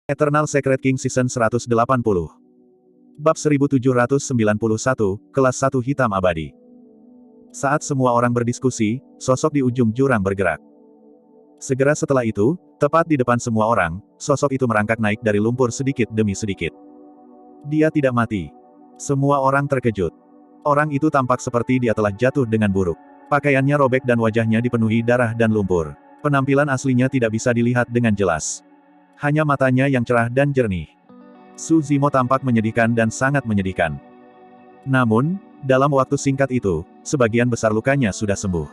Eternal Secret King Season 180. Bab 1791, Kelas 1 Hitam Abadi. Saat semua orang berdiskusi, sosok di ujung jurang bergerak. Segera setelah itu, tepat di depan semua orang, sosok itu merangkak naik dari lumpur sedikit demi sedikit. Dia tidak mati. Semua orang terkejut. Orang itu tampak seperti dia telah jatuh dengan buruk. Pakaiannya robek dan wajahnya dipenuhi darah dan lumpur. Penampilan aslinya tidak bisa dilihat dengan jelas. Hanya matanya yang cerah dan jernih. Su Zimo tampak menyedihkan dan sangat menyedihkan. Namun, dalam waktu singkat itu, sebagian besar lukanya sudah sembuh.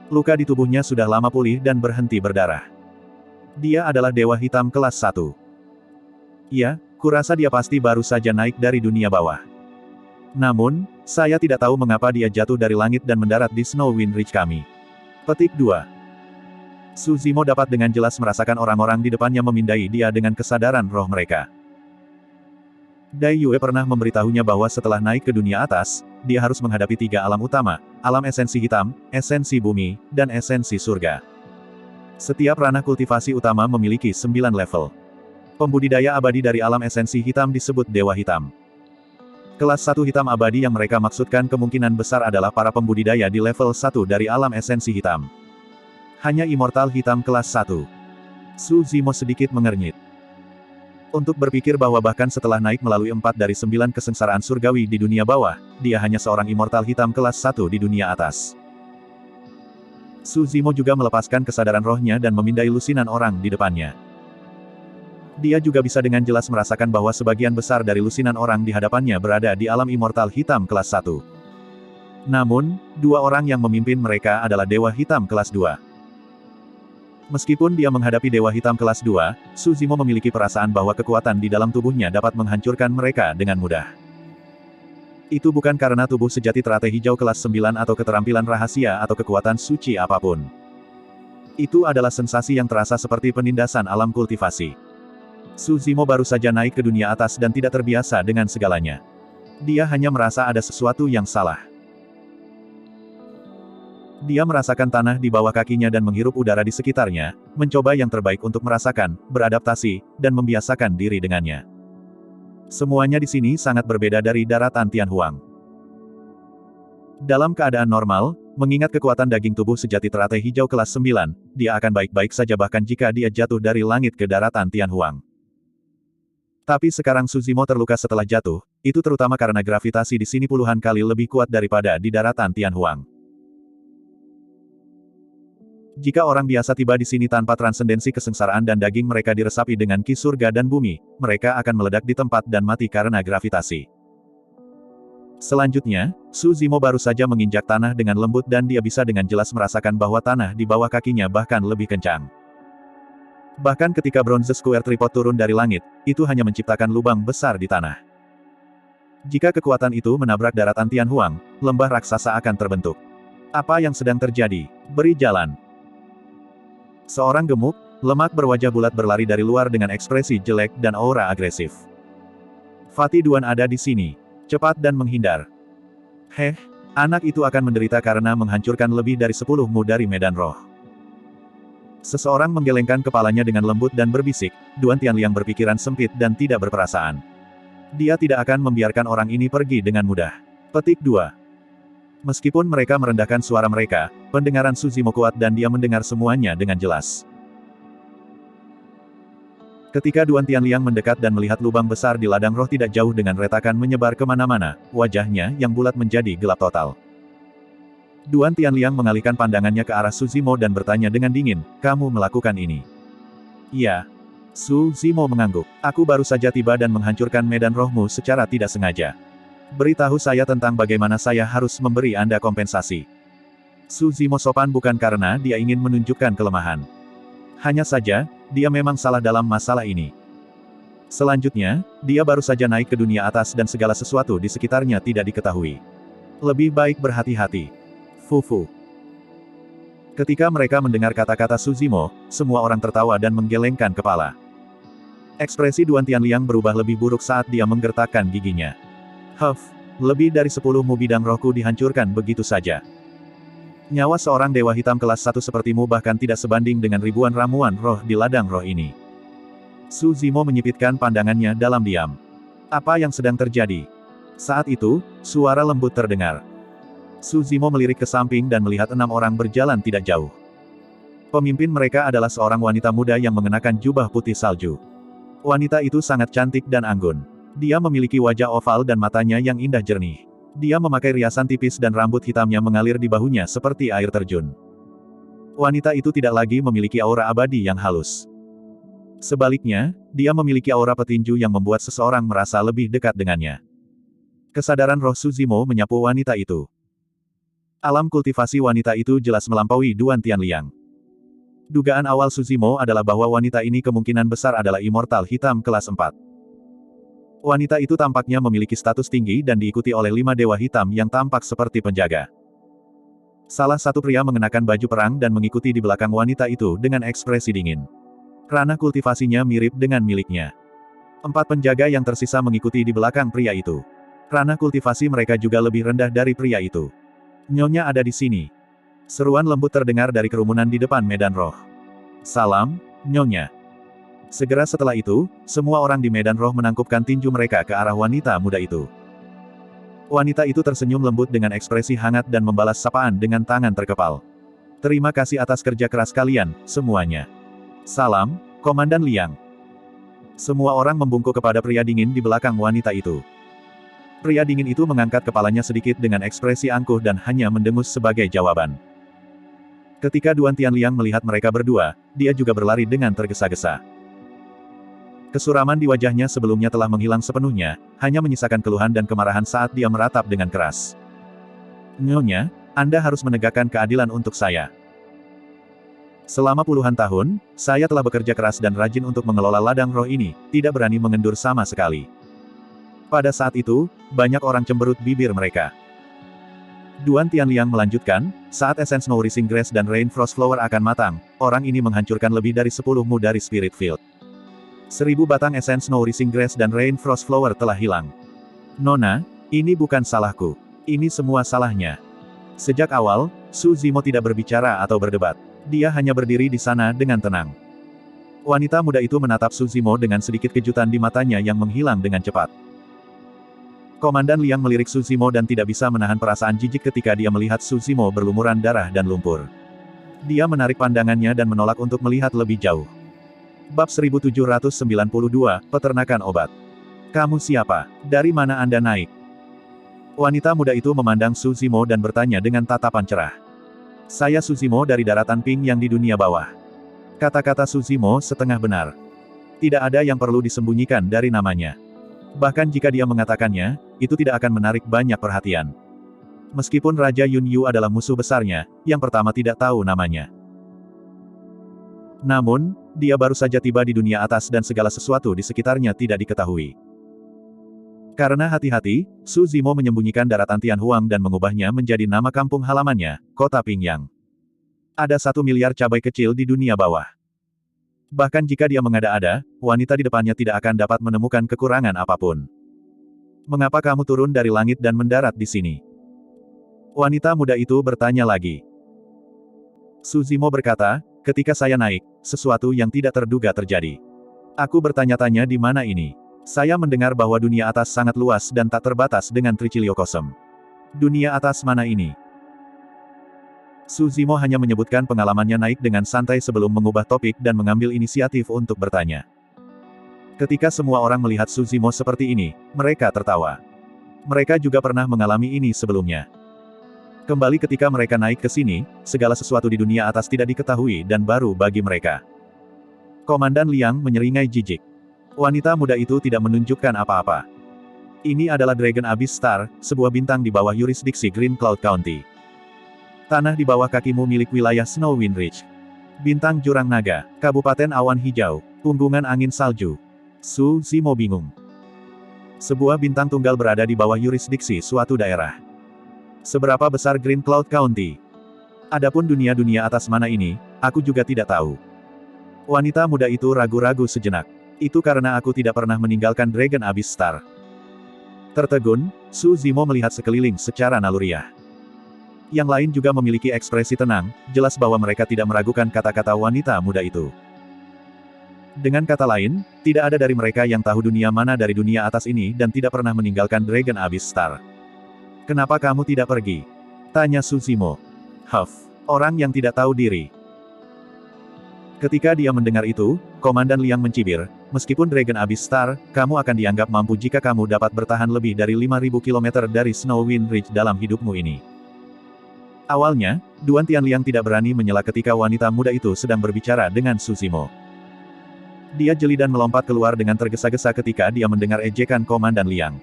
Luka di tubuhnya sudah lama pulih dan berhenti berdarah. Dia adalah Dewa Hitam kelas 1. Iya, kurasa dia pasti baru saja naik dari dunia bawah. Namun, saya tidak tahu mengapa dia jatuh dari langit dan mendarat di Snow Wind Ridge kami. Petik 2. Su Zimo dapat dengan jelas merasakan orang-orang di depannya memindai dia dengan kesadaran roh mereka. Dai Yue pernah memberitahunya bahwa setelah naik ke dunia atas, dia harus menghadapi 3 alam utama, alam esensi hitam, esensi bumi, dan esensi surga. Setiap ranah kultivasi utama memiliki 9 level. Pembudidaya abadi dari alam esensi hitam disebut Dewa Hitam. Kelas 1 hitam abadi yang mereka maksudkan kemungkinan besar adalah para pembudidaya di level 1 dari alam esensi hitam. Hanya immortal hitam kelas 1. Su Zimo sedikit mengernyit. Untuk berpikir bahwa bahkan setelah naik melalui 4 dari 9 kesengsaraan surgawi di dunia bawah, dia hanya seorang immortal hitam kelas 1 di dunia atas. Su Zimo juga melepaskan kesadaran rohnya dan memindai lusinan orang di depannya. Dia juga bisa dengan jelas merasakan bahwa sebagian besar dari lusinan orang di hadapannya berada di alam immortal hitam kelas 1. Namun, 2 orang yang memimpin mereka adalah Dewa Hitam kelas 2. Meskipun dia menghadapi Dewa Hitam kelas 2, Su Zimo memiliki perasaan bahwa kekuatan di dalam tubuhnya dapat menghancurkan mereka dengan mudah. Itu bukan karena tubuh sejati teratai hijau kelas 9 atau keterampilan rahasia atau kekuatan suci apapun. Itu adalah sensasi yang terasa seperti penindasan alam kultivasi. Su Zimo baru saja naik ke dunia atas dan tidak terbiasa dengan segalanya. Dia hanya merasa ada sesuatu yang salah. Dia merasakan tanah di bawah kakinya dan menghirup udara di sekitarnya, mencoba yang terbaik untuk merasakan, beradaptasi, dan membiasakan diri dengannya. Semuanya di sini sangat berbeda dari daratan Tianhuang. Dalam keadaan normal, mengingat kekuatan daging tubuh sejati teratai hijau kelas 9, dia akan baik-baik saja bahkan jika dia jatuh dari langit ke daratan Tianhuang. Tapi sekarang Su Zimo terluka setelah jatuh, itu terutama karena gravitasi di sini puluhan kali lebih kuat daripada di daratan Tianhuang. Jika orang biasa tiba di sini tanpa transendensi kesengsaraan dan daging mereka diresapi dengan ki surga dan bumi, mereka akan meledak di tempat dan mati karena gravitasi. Selanjutnya, Su Zimo baru saja menginjak tanah dengan lembut dan dia bisa dengan jelas merasakan bahwa tanah di bawah kakinya bahkan lebih kencang. Bahkan ketika Bronze Square Tripod turun dari langit, itu hanya menciptakan lubang besar di tanah. Jika kekuatan itu menabrak daratan Tianhuang, lembah raksasa akan terbentuk. Apa yang sedang terjadi? Beri jalan. Seorang gemuk, lemak berwajah bulat berlari dari luar dengan ekspresi jelek dan aura agresif. Fatih Duan ada di sini. Cepat dan menghindar. Heh, anak itu akan menderita karena menghancurkan lebih dari 10mu dari medan roh. Seseorang menggelengkan kepalanya dengan lembut dan berbisik, Duan Tianliang berpikiran sempit dan tidak berperasaan. Dia tidak akan membiarkan orang ini pergi dengan mudah. Petik 2. Meskipun mereka merendahkan suara mereka, pendengaran Su Zimo kuat dan dia mendengar semuanya dengan jelas. Ketika Duan Tianliang mendekat dan melihat lubang besar di ladang roh tidak jauh dengan retakan menyebar kemana-mana, wajahnya yang bulat menjadi gelap total. Duan Tianliang mengalihkan pandangannya ke arah Su Zimo dan bertanya dengan dingin, "Kamu melakukan ini?" "Iya." Su Zimo mengangguk. "Aku baru saja tiba dan menghancurkan medan rohmu secara tidak sengaja. Beritahu saya tentang bagaimana saya harus memberi Anda kompensasi." Su Zimo sopan bukan karena dia ingin menunjukkan kelemahan. Hanya saja, dia memang salah dalam masalah ini. Selanjutnya, dia baru saja naik ke dunia atas dan segala sesuatu di sekitarnya tidak diketahui. Lebih baik berhati-hati. Fufu. Ketika mereka mendengar kata-kata Su Zimo, semua orang tertawa dan menggelengkan kepala. Ekspresi Duan Tianliang berubah lebih buruk saat dia menggertakkan giginya. Lebih dari 10mu bidang rohku dihancurkan begitu saja. Nyawa seorang dewa hitam kelas 1 sepertimu bahkan tidak sebanding dengan ribuan ramuan roh di ladang roh ini. Su Zimo menyipitkan pandangannya dalam diam. Apa yang sedang terjadi? Saat itu, suara lembut terdengar. Su Zimo melirik ke samping dan melihat 6 orang berjalan tidak jauh. Pemimpin mereka adalah seorang wanita muda yang mengenakan jubah putih salju. Wanita itu sangat cantik dan anggun. Dia memiliki wajah oval dan matanya yang indah jernih. Dia memakai riasan tipis dan rambut hitamnya mengalir di bahunya seperti air terjun. Wanita itu tidak lagi memiliki aura abadi yang halus. Sebaliknya, dia memiliki aura petinju yang membuat seseorang merasa lebih dekat dengannya. Kesadaran roh Su Zimo menyapu wanita itu. Alam kultivasi wanita itu jelas melampaui Duan Tianliang. Dugaan awal Su Zimo adalah bahwa wanita ini kemungkinan besar adalah immortal hitam kelas 4. Wanita itu tampaknya memiliki status tinggi dan diikuti oleh 5 dewa hitam yang tampak seperti penjaga. Salah satu pria mengenakan baju perang dan mengikuti di belakang wanita itu dengan ekspresi dingin. Ranah kultivasinya mirip dengan miliknya. 4 penjaga yang tersisa mengikuti di belakang pria itu. Ranah kultivasi mereka juga lebih rendah dari pria itu. Nyonya ada di sini. Seruan lembut terdengar dari kerumunan di depan medan roh. Salam, Nyonya. Segera setelah itu, semua orang di medan roh menangkupkan tinju mereka ke arah wanita muda itu. Wanita itu tersenyum lembut dengan ekspresi hangat dan membalas sapaan dengan tangan terkepal. Terima kasih atas kerja keras kalian, semuanya. Salam, Komandan Liang. Semua orang membungkuk kepada pria dingin di belakang wanita itu. Pria dingin itu mengangkat kepalanya sedikit dengan ekspresi angkuh dan hanya mendengus sebagai jawaban. Ketika Duan Tianliang melihat mereka berdua, dia juga berlari dengan tergesa-gesa. Kesuraman di wajahnya sebelumnya telah menghilang sepenuhnya, hanya menyisakan keluhan dan kemarahan saat dia meratap dengan keras. Nyonya, Anda harus menegakkan keadilan untuk saya. Selama puluhan tahun, saya telah bekerja keras dan rajin untuk mengelola ladang roh ini, tidak berani mengendur sama sekali. Pada saat itu, banyak orang cemberut bibir mereka. Duan Tianliang melanjutkan, saat Essence Nourishing Grass dan Rain Frost Flower akan matang, orang ini menghancurkan lebih dari 10 dari Spirit Field. 1000 batang Essence Nourishing Grass dan Rain Frost Flower telah hilang. Nona, ini bukan salahku. Ini semua salahnya. Sejak awal, Su Zimo tidak berbicara atau berdebat. Dia hanya berdiri di sana dengan tenang. Wanita muda itu menatap Su Zimo dengan sedikit kejutan di matanya yang menghilang dengan cepat. Komandan Liang melirik Su Zimo dan tidak bisa menahan perasaan jijik ketika dia melihat Su Zimo berlumuran darah dan lumpur. Dia menarik pandangannya dan menolak untuk melihat lebih jauh. Bab 1792, Peternakan Obat. Kamu siapa? Dari mana Anda naik? Wanita muda itu memandang Su Zimo dan bertanya dengan tatapan cerah. Saya Su Zimo dari daratan Ping yang di dunia bawah. Kata-kata Su Zimo setengah benar. Tidak ada yang perlu disembunyikan dari namanya. Bahkan jika dia mengatakannya, itu tidak akan menarik banyak perhatian. Meskipun Raja Yun Yu adalah musuh besarnya, yang pertama tidak tahu namanya. Namun, dia baru saja tiba di dunia atas dan segala sesuatu di sekitarnya tidak diketahui. Karena hati-hati, Su Zimo menyembunyikan daratan Tianhuang dan mengubahnya menjadi nama kampung halamannya, Kota Pingyang. Ada 1 miliar cabai kecil di dunia bawah. Bahkan jika dia mengada-ada, wanita di depannya tidak akan dapat menemukan kekurangan apapun. Mengapa kamu turun dari langit dan mendarat di sini? Wanita muda itu bertanya lagi. Su Zimo berkata, ketika saya naik, sesuatu yang tidak terduga terjadi. Aku bertanya-tanya di mana ini. Saya mendengar bahwa dunia atas sangat luas dan tak terbatas dengan Tricilio Kosem. Dunia atas mana ini? Su Zimo hanya menyebutkan pengalamannya naik dengan santai sebelum mengubah topik dan mengambil inisiatif untuk bertanya. Ketika semua orang melihat Su Zimo seperti ini, mereka tertawa. Mereka juga pernah mengalami ini sebelumnya. Kembali ketika mereka naik ke sini, segala sesuatu di dunia atas tidak diketahui dan baru bagi mereka. Komandan Liang menyeringai jijik. Wanita muda itu tidak menunjukkan apa-apa. Ini adalah Dragon Abyss Star, sebuah bintang di bawah yurisdiksi Green Cloud County. Tanah di bawah kakimu milik wilayah Snow Wind Ridge. Bintang Jurang Naga, Kabupaten Awan Hijau, Punggungan Angin Salju. Su Zimo bingung. Sebuah bintang tunggal berada di bawah yurisdiksi suatu daerah. Seberapa besar Green Cloud County? Adapun dunia-dunia atas mana ini, aku juga tidak tahu. Wanita muda itu ragu-ragu sejenak. Itu karena aku tidak pernah meninggalkan Dragon Abyss Star. Tertegun, Su Zimo melihat sekeliling secara naluriah. Yang lain juga memiliki ekspresi tenang, jelas bahwa mereka tidak meragukan kata-kata wanita muda itu. Dengan kata lain, tidak ada dari mereka yang tahu dunia mana dari dunia atas ini dan tidak pernah meninggalkan Dragon Abyss Star. Kenapa kamu tidak pergi? Tanya Suzimo. Huff, orang yang tidak tahu diri. Ketika dia mendengar itu, Komandan Liang mencibir, meskipun Dragon Abyss Star, kamu akan dianggap mampu jika kamu dapat bertahan lebih dari 5.000 km dari Snow Wind Ridge dalam hidupmu ini. Awalnya, Duan Tianliang tidak berani menyela ketika wanita muda itu sedang berbicara dengan Suzimo. Dia jeli dan melompat keluar dengan tergesa-gesa ketika dia mendengar ejekan Komandan Liang.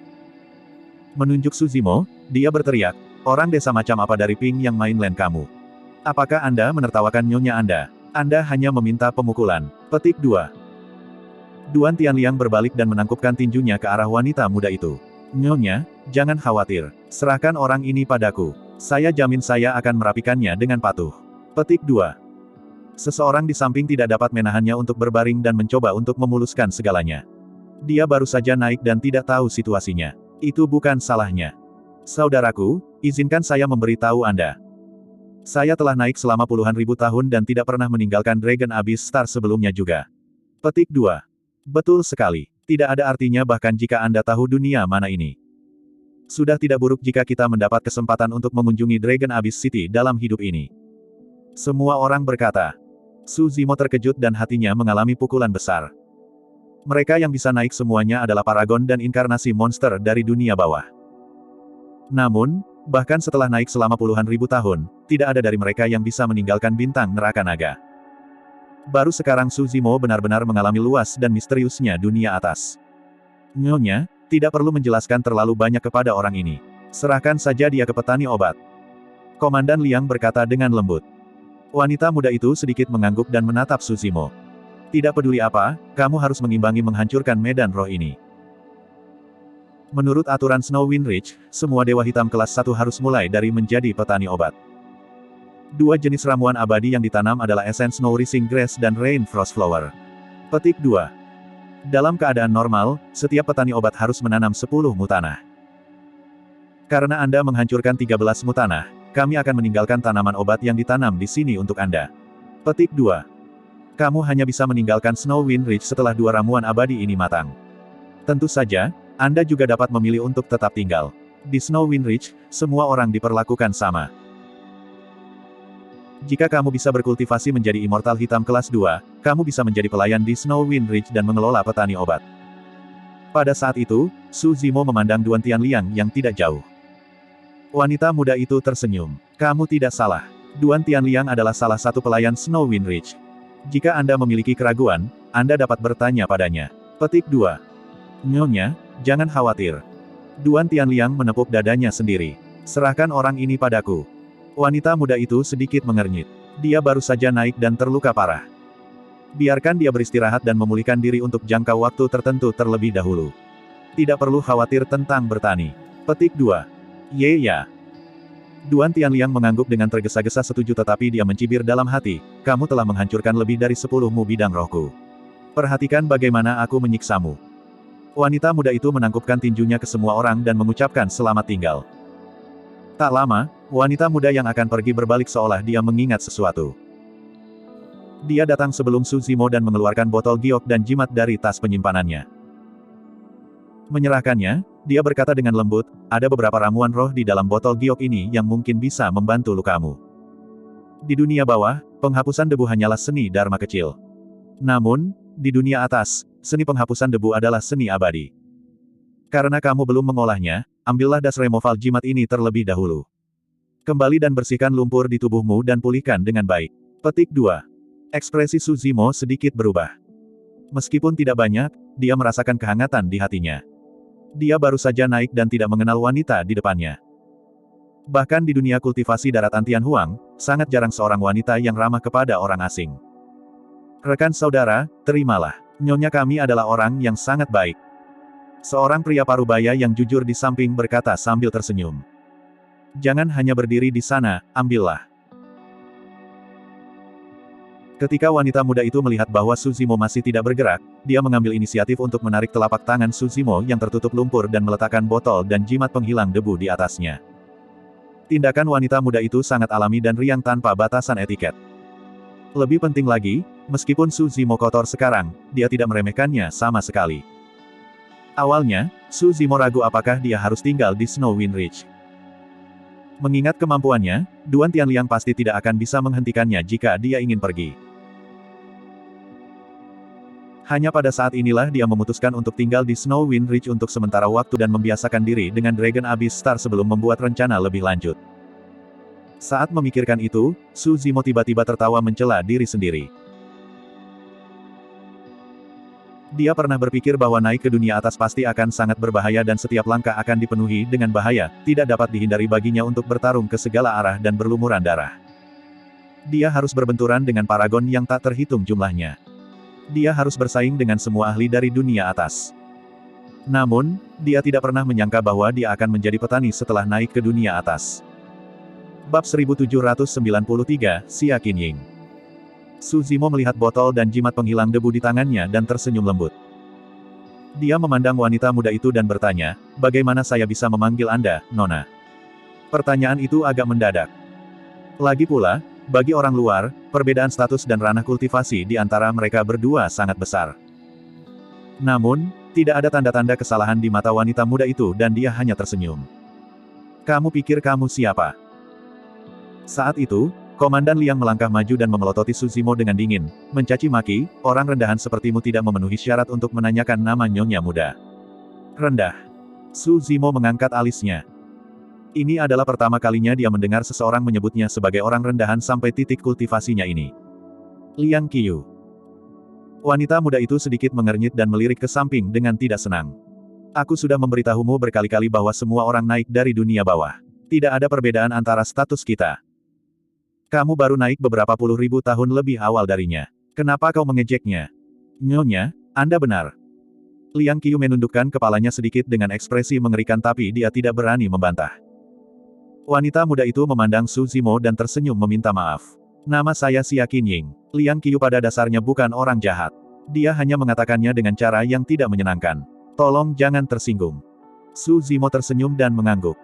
Menunjuk Suzimo, dia berteriak, orang desa macam apa dari Ping yang mainland kamu? Apakah Anda menertawakan nyonya Anda? Anda hanya meminta pemukulan. Petik 2. Duan Tianliang berbalik dan menangkupkan tinjunya ke arah wanita muda itu. Nyonya, jangan khawatir. Serahkan orang ini padaku. Saya jamin saya akan merapikannya dengan patuh. Petik 2. Seseorang di samping tidak dapat menahannya untuk berbaring dan mencoba untuk memuluskan segalanya. Dia baru saja naik dan tidak tahu situasinya. Itu bukan salahnya. Saudaraku, izinkan saya memberitahu Anda. Saya telah naik selama puluhan ribu tahun dan tidak pernah meninggalkan Dragon Abyss Star sebelumnya juga. Petik 2. Betul sekali. Tidak ada artinya bahkan jika Anda tahu dunia mana ini. Sudah tidak buruk jika kita mendapat kesempatan untuk mengunjungi Dragon Abyss City dalam hidup ini. Semua orang berkata. Suzimo terkejut dan hatinya mengalami pukulan besar. Mereka yang bisa naik semuanya adalah paragon dan inkarnasi monster dari dunia bawah. Namun, bahkan setelah naik selama puluhan ribu tahun, tidak ada dari mereka yang bisa meninggalkan bintang neraka naga. Baru sekarang Suzimo benar-benar mengalami luas dan misteriusnya dunia atas. Nyonya, tidak perlu menjelaskan terlalu banyak kepada orang ini. Serahkan saja dia ke petani obat. Komandan Liang berkata dengan lembut. Wanita muda itu sedikit mengangguk dan menatap Suzimo. Tidak peduli apa, kamu harus mengimbangi menghancurkan medan roh ini. Menurut aturan Snow Wind Ridge, semua dewa hitam kelas 1 harus mulai dari menjadi petani obat. Dua jenis ramuan abadi yang ditanam adalah Essence Snow Rising Grass dan Rain Frost Flower. Petik 2. Dalam keadaan normal, setiap petani obat harus menanam 10 mutanah. Karena Anda menghancurkan 13 mutanah, kami akan meninggalkan tanaman obat yang ditanam di sini untuk Anda. Petik 2. Kamu hanya bisa meninggalkan Snow Wind Ridge setelah 2 ramuan abadi ini matang. Tentu saja, Anda juga dapat memilih untuk tetap tinggal. Di Snow Wind Ridge, semua orang diperlakukan sama. Jika kamu bisa berkultivasi menjadi immortal hitam kelas 2, kamu bisa menjadi pelayan di Snow Wind Ridge dan mengelola petani obat. Pada saat itu, Suzimo memandang Duan Tianliang yang tidak jauh. Wanita muda itu tersenyum. Kamu tidak salah. Duan Tianliang adalah salah satu pelayan Snow Wind Ridge. Jika Anda memiliki keraguan, Anda dapat bertanya padanya. Petik 2. Nyonya, jangan khawatir. Duan Tianliang menepuk dadanya sendiri. Serahkan orang ini padaku. Wanita muda itu sedikit mengernyit. Dia baru saja naik dan terluka parah. Biarkan dia beristirahat dan memulihkan diri untuk jangka waktu tertentu terlebih dahulu. Tidak perlu khawatir tentang bertani. Petik 2. Ya. Duan Tianliang mengangguk dengan tergesa-gesa setuju tetapi dia mencibir dalam hati, kamu telah menghancurkan lebih dari 10mu bidang rohku. Perhatikan bagaimana aku menyiksamu. Wanita muda itu menangkupkan tinjunya ke semua orang dan mengucapkan selamat tinggal. Tak lama, wanita muda yang akan pergi berbalik seolah dia mengingat sesuatu. Dia datang sebelum Suzimo dan mengeluarkan botol giok dan jimat dari tas penyimpanannya. Menyerahkannya, dia berkata dengan lembut, ada beberapa ramuan roh di dalam botol giok ini yang mungkin bisa membantu lukamu. Di dunia bawah, penghapusan debu hanyalah seni dharma kecil. Namun, di dunia atas, seni penghapusan debu adalah seni abadi. Karena kamu belum mengolahnya, ambillah das removal jimat ini terlebih dahulu. Kembali dan bersihkan lumpur di tubuhmu dan pulihkan dengan baik. Petik 2. Ekspresi Suzimo sedikit berubah. Meskipun tidak banyak, dia merasakan kehangatan di hatinya. Dia baru saja naik dan tidak mengenal wanita di depannya. Bahkan di dunia kultivasi daratan Tianhuang, sangat jarang seorang wanita yang ramah kepada orang asing. Rekan saudara, terimalah. Nyonya kami adalah orang yang sangat baik. Seorang pria parubaya yang jujur di samping berkata sambil tersenyum. Jangan hanya berdiri di sana, ambillah. Ketika wanita muda itu melihat bahwa Suzimo masih tidak bergerak, dia mengambil inisiatif untuk menarik telapak tangan Suzimo yang tertutup lumpur dan meletakkan botol dan jimat penghilang debu di atasnya. Tindakan wanita muda itu sangat alami dan riang tanpa batasan etiket. Lebih penting lagi, Meskipun Su Zimo kotor sekarang, dia tidak meremehkannya sama sekali. Awalnya, Su Zimo ragu apakah dia harus tinggal di Snow Wind Ridge. Mengingat kemampuannya, Duan Tianliang pasti tidak akan bisa menghentikannya jika dia ingin pergi. Hanya pada saat inilah dia memutuskan untuk tinggal di Snow Wind Ridge untuk sementara waktu dan membiasakan diri dengan Dragon Abyss Star sebelum membuat rencana lebih lanjut. Saat memikirkan itu, Su Zimo tiba-tiba tertawa mencela diri sendiri. Dia pernah berpikir bahwa naik ke dunia atas pasti akan sangat berbahaya dan setiap langkah akan dipenuhi dengan bahaya, tidak dapat dihindari baginya untuk bertarung ke segala arah dan berlumuran darah. Dia harus berbenturan dengan paragon yang tak terhitung jumlahnya. Dia harus bersaing dengan semua ahli dari dunia atas. Namun, dia tidak pernah menyangka bahwa dia akan menjadi petani setelah naik ke dunia atas. Bab 1793, Xia Qinying. Su Zimo melihat botol dan jimat penghilang debu di tangannya dan tersenyum lembut. Dia memandang wanita muda itu dan bertanya, "Bagaimana saya bisa memanggil Anda, Nona?" Pertanyaan itu agak mendadak. Lagi pula, bagi orang luar, perbedaan status dan ranah kultivasi di antara mereka berdua sangat besar. Namun, tidak ada tanda-tanda kesalahan di mata wanita muda itu dan dia hanya tersenyum. "Kamu pikir kamu siapa?" Saat itu, Komandan Liang melangkah maju dan memelototi Su Zimo dengan dingin, mencaci maki, "Orang rendahan sepertimu tidak memenuhi syarat untuk menanyakan nama nyonya muda." "Rendah?" Su Zimo mengangkat alisnya. Ini adalah pertama kalinya dia mendengar seseorang menyebutnya sebagai orang rendahan sampai titik kultivasinya ini. "Liang Qiyu." Wanita muda itu sedikit mengernyit dan melirik ke samping dengan tidak senang. "Aku sudah memberitahumu berkali-kali bahwa semua orang naik dari dunia bawah. Tidak ada perbedaan antara status kita. Kamu baru naik beberapa puluh ribu tahun lebih awal darinya. Kenapa kau mengejeknya?" "Nyonya, Anda benar." Liang Qiyu menundukkan kepalanya sedikit dengan ekspresi mengerikan tapi dia tidak berani membantah. Wanita muda itu memandang Su Zimo dan tersenyum meminta maaf. "Nama saya Xia Qinying." Liang Qiyu pada dasarnya bukan orang jahat. Dia hanya mengatakannya dengan cara yang tidak menyenangkan. "Tolong jangan tersinggung." Su Zimo tersenyum dan mengangguk.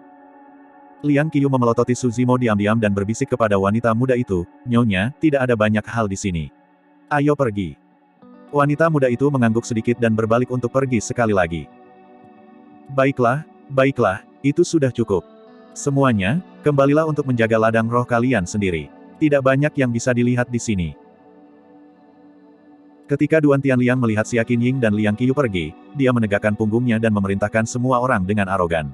Liang Qiyu memelototi Su Zimo diam-diam dan berbisik kepada wanita muda itu, "Nyonya, tidak ada banyak hal di sini. Ayo pergi." Wanita muda itu mengangguk sedikit dan berbalik untuk pergi sekali lagi. "Baiklah, baiklah, itu sudah cukup. Semuanya, kembalilah untuk menjaga ladang roh kalian sendiri. Tidak banyak yang bisa dilihat di sini." Ketika Duan Tianliang melihat Xia Qinying dan Liang Qiyu pergi, dia menegakkan punggungnya dan memerintahkan semua orang dengan arogan.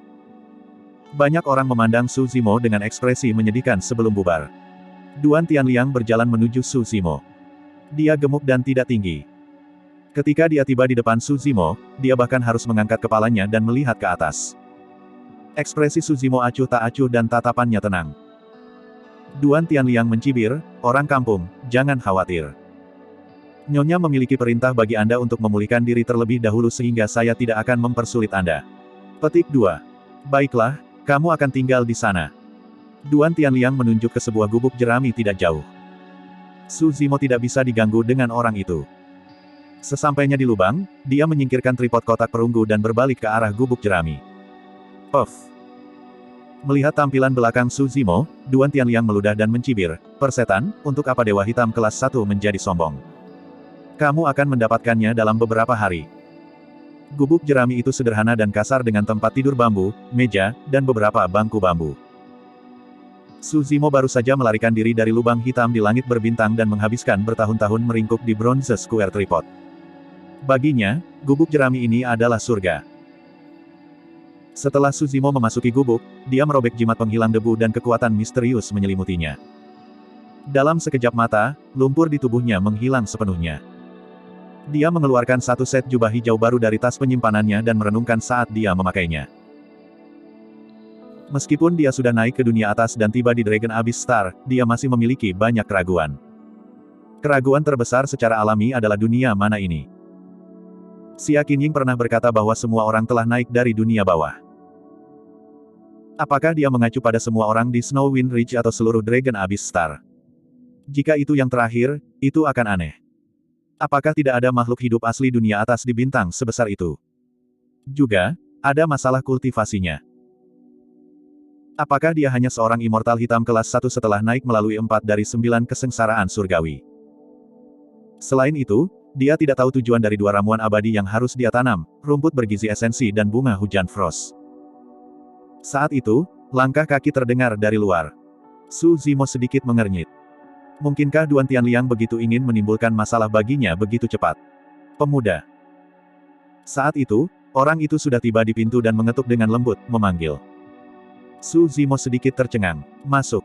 Banyak orang memandang Su Zimo dengan ekspresi menyedihkan sebelum bubar. Duan Tianliang berjalan menuju Su Zimo. Dia gemuk dan tidak tinggi. Ketika dia tiba di depan Su Zimo, dia bahkan harus mengangkat kepalanya dan melihat ke atas. Ekspresi Su Zimo acuh tak acuh dan tatapannya tenang. Duan Tianliang mencibir, "Orang kampung, jangan khawatir. Nyonya memiliki perintah bagi Anda untuk memulihkan diri terlebih dahulu sehingga saya tidak akan mempersulit Anda." Petik 2. "Baiklah, kamu akan tinggal di sana." Duan Tianliang menunjuk ke sebuah gubuk jerami tidak jauh. Su Zimo tidak bisa diganggu dengan orang itu. Sesampainya di lubang, dia menyingkirkan tripod kotak perunggu dan berbalik ke arah gubuk jerami. Puff. Melihat tampilan belakang Su Zimo, Duan Tianliang meludah dan mencibir, "Persetan, untuk apa Dewa Hitam kelas 1 menjadi sombong? Kamu akan mendapatkannya dalam beberapa hari." Gubuk jerami itu sederhana dan kasar dengan tempat tidur bambu, meja, dan beberapa bangku bambu. Su Zimo baru saja melarikan diri dari lubang hitam di langit berbintang dan menghabiskan bertahun-tahun meringkuk di bronze square tripod. Baginya, gubuk jerami ini adalah surga. Setelah Su Zimo memasuki gubuk, dia merobek jimat penghilang debu dan kekuatan misterius menyelimutinya. Dalam sekejap mata, lumpur di tubuhnya menghilang sepenuhnya. Dia mengeluarkan satu set jubah hijau baru dari tas penyimpanannya dan merenungkan saat dia memakainya. Meskipun dia sudah naik ke dunia atas dan tiba di Dragon Abyss Star, dia masih memiliki banyak keraguan. Keraguan terbesar secara alami adalah dunia mana ini. Xia Qinying pernah berkata bahwa semua orang telah naik dari dunia bawah. Apakah dia mengacu pada semua orang di Snow Wind Ridge atau seluruh Dragon Abyss Star? Jika itu yang terakhir, itu akan aneh. Apakah tidak ada makhluk hidup asli dunia atas di bintang sebesar itu? Juga, ada masalah kultivasinya. Apakah dia hanya seorang immortal hitam kelas 1 setelah naik melalui 4 dari 9 kesengsaraan surgawi? Selain itu, dia tidak tahu tujuan dari dua ramuan abadi yang harus dia tanam, rumput bergizi esensi dan bunga hujan frost. Saat itu, langkah kaki terdengar dari luar. Su Zimo sedikit mengernyit. Mungkinkah Duan Tianliang begitu ingin menimbulkan masalah baginya begitu cepat? Pemuda. Saat itu, orang itu sudah tiba di pintu dan mengetuk dengan lembut, memanggil. Su Zimo sedikit tercengang. Masuk.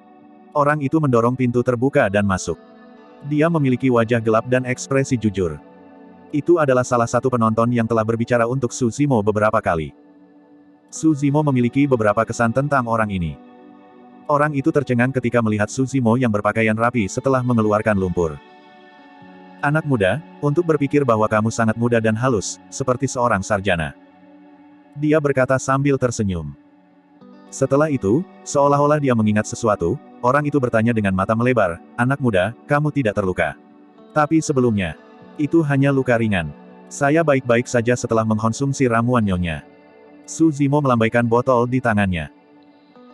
Orang itu mendorong pintu terbuka dan masuk. Dia memiliki wajah gelap dan ekspresi jujur. Itu adalah salah satu penonton yang telah berbicara untuk Su Zimo beberapa kali. Su Zimo memiliki beberapa kesan tentang orang ini. Orang itu tercengang ketika melihat Su Zimo yang berpakaian rapi setelah mengeluarkan lumpur. Anak muda, untuk berpikir bahwa kamu sangat muda dan halus, seperti seorang sarjana. Dia berkata sambil tersenyum. Setelah itu, seolah-olah dia mengingat sesuatu, orang itu bertanya dengan mata melebar, anak muda, kamu tidak terluka. Tapi sebelumnya, itu hanya luka ringan. Saya baik-baik saja setelah mengkonsumsi ramuan nyonya. Su Zimo melambaikan botol di tangannya.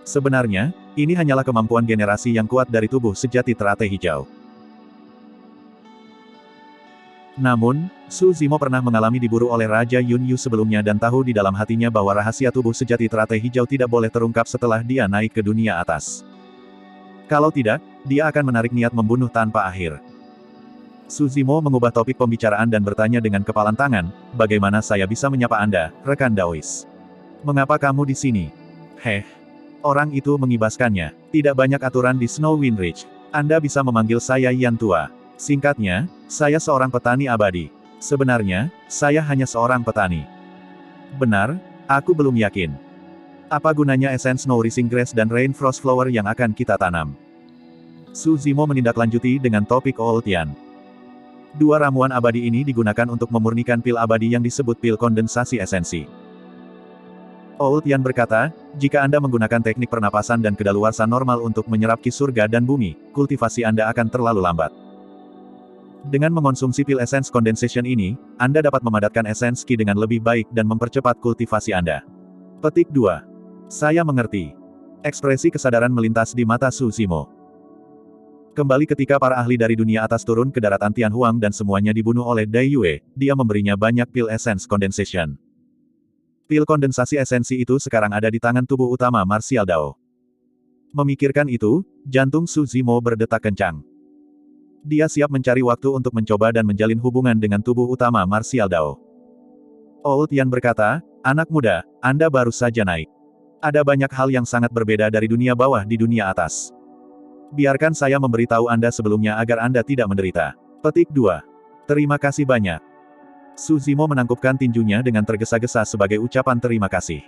Sebenarnya, ini hanyalah kemampuan generasi yang kuat dari tubuh sejati teratai hijau. Namun, Su Zimo pernah mengalami diburu oleh Raja Yun Yu sebelumnya dan tahu di dalam hatinya bahwa rahasia tubuh sejati teratai hijau tidak boleh terungkap setelah dia naik ke dunia atas. Kalau tidak, dia akan menarik niat membunuh tanpa akhir. Su Zimo mengubah topik pembicaraan dan bertanya dengan kepalan tangan, bagaimana saya bisa menyapa Anda, rekan Daois? Mengapa kamu di sini? Heh. Orang itu mengibaskannya. Tidak banyak aturan di Snow Wind Ridge. Anda bisa memanggil saya Yan Tua. Singkatnya, saya seorang petani abadi. Sebenarnya, saya hanya seorang petani. Benar, aku belum yakin. Apa gunanya esens Snow Rising Grass dan Rain Frost Flower yang akan kita tanam? Su Zimo menindaklanjuti dengan topik Old Yan. Dua ramuan abadi ini digunakan untuk memurnikan pil abadi yang disebut pil kondensasi esensi. Old Yan berkata, jika Anda menggunakan teknik pernapasan dan kedaluarsa normal untuk menyerap ki surga dan bumi, kultivasi Anda akan terlalu lambat. Dengan mengonsumsi pil essence condensation ini, Anda dapat memadatkan essence ki dengan lebih baik dan mempercepat kultivasi Anda. Petik 2. Saya mengerti. Ekspresi kesadaran melintas di mata Su Zimo. Kembali ketika para ahli dari dunia atas turun ke daratan Tianhuang dan semuanya dibunuh oleh Dai Yue, dia memberinya banyak pil essence condensation. Pil kondensasi esensi itu sekarang ada di tangan tubuh utama Martial Dao. Memikirkan itu, jantung Su Zimo berdetak kencang. Dia siap mencari waktu untuk mencoba dan menjalin hubungan dengan tubuh utama Martial Dao. Old Yan berkata, anak muda, Anda baru saja naik. Ada banyak hal yang sangat berbeda dari dunia bawah di dunia atas. Biarkan saya memberitahu Anda sebelumnya agar Anda tidak menderita. Petik 2. Terima kasih banyak. Su Zimo menangkupkan tinjunya dengan tergesa-gesa sebagai ucapan terima kasih.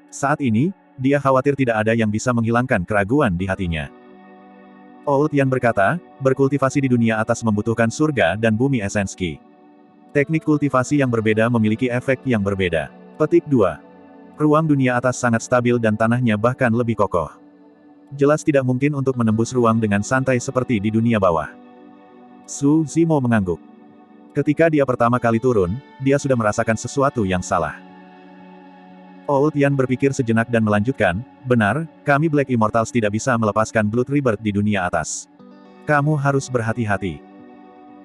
Saat ini, dia khawatir tidak ada yang bisa menghilangkan keraguan di hatinya. Old Yan berkata, berkultivasi di dunia atas membutuhkan surga dan bumi esensi. Teknik kultivasi yang berbeda memiliki efek yang berbeda. Petik 2. Ruang dunia atas sangat stabil dan tanahnya bahkan lebih kokoh. Jelas tidak mungkin untuk menembus ruang dengan santai seperti di dunia bawah. Su Zimo mengangguk. Ketika dia pertama kali turun, dia sudah merasakan sesuatu yang salah. Old Yan berpikir sejenak dan melanjutkan, benar, kami Black Immortals tidak bisa melepaskan Blood Rebirth di dunia atas. Kamu harus berhati-hati.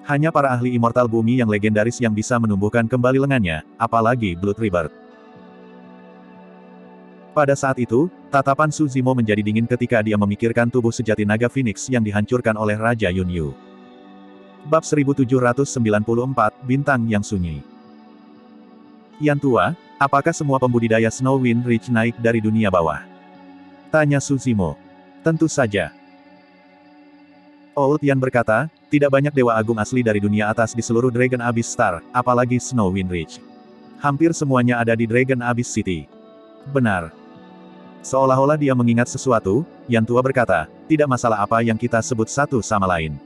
Hanya para ahli immortal bumi yang legendaris yang bisa menumbuhkan kembali lengannya, apalagi Blood Rebirth. Pada saat itu, tatapan Su Zimo menjadi dingin ketika dia memikirkan tubuh sejati naga Phoenix yang dihancurkan oleh Raja Yun Yu. Bab 1794, Bintang yang Sunyi. Yan Tua, apakah semua pembudidaya Snow Wind Ridge naik dari dunia bawah? Tanya Su Zimo. Tentu saja. Old Yan berkata, tidak banyak dewa agung asli dari dunia atas di seluruh Dragon Abyss Star, apalagi Snow Wind Ridge. Hampir semuanya ada di Dragon Abyss City. Benar. Seolah-olah dia mengingat sesuatu, Yan Tua berkata, tidak masalah apa yang kita sebut satu sama lain.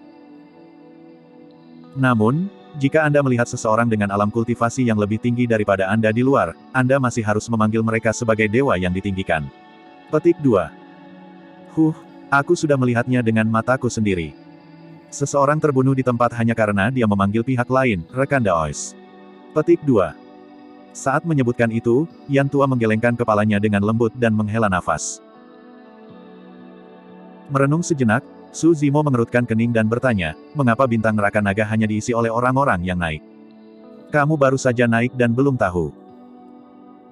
Namun, jika Anda melihat seseorang dengan alam kultivasi yang lebih tinggi daripada Anda di luar, Anda masih harus memanggil mereka sebagai dewa yang ditinggikan. Petik 2. Aku sudah melihatnya dengan mataku sendiri. Seseorang terbunuh di tempat hanya karena dia memanggil pihak lain, rekan Daois. Petik 2. Saat menyebutkan itu, Yan Tua menggelengkan kepalanya dengan lembut dan menghela nafas. Merenung sejenak, Su Zimo mengerutkan kening dan bertanya, mengapa bintang neraka naga hanya diisi oleh orang-orang yang naik? Kamu baru saja naik dan belum tahu.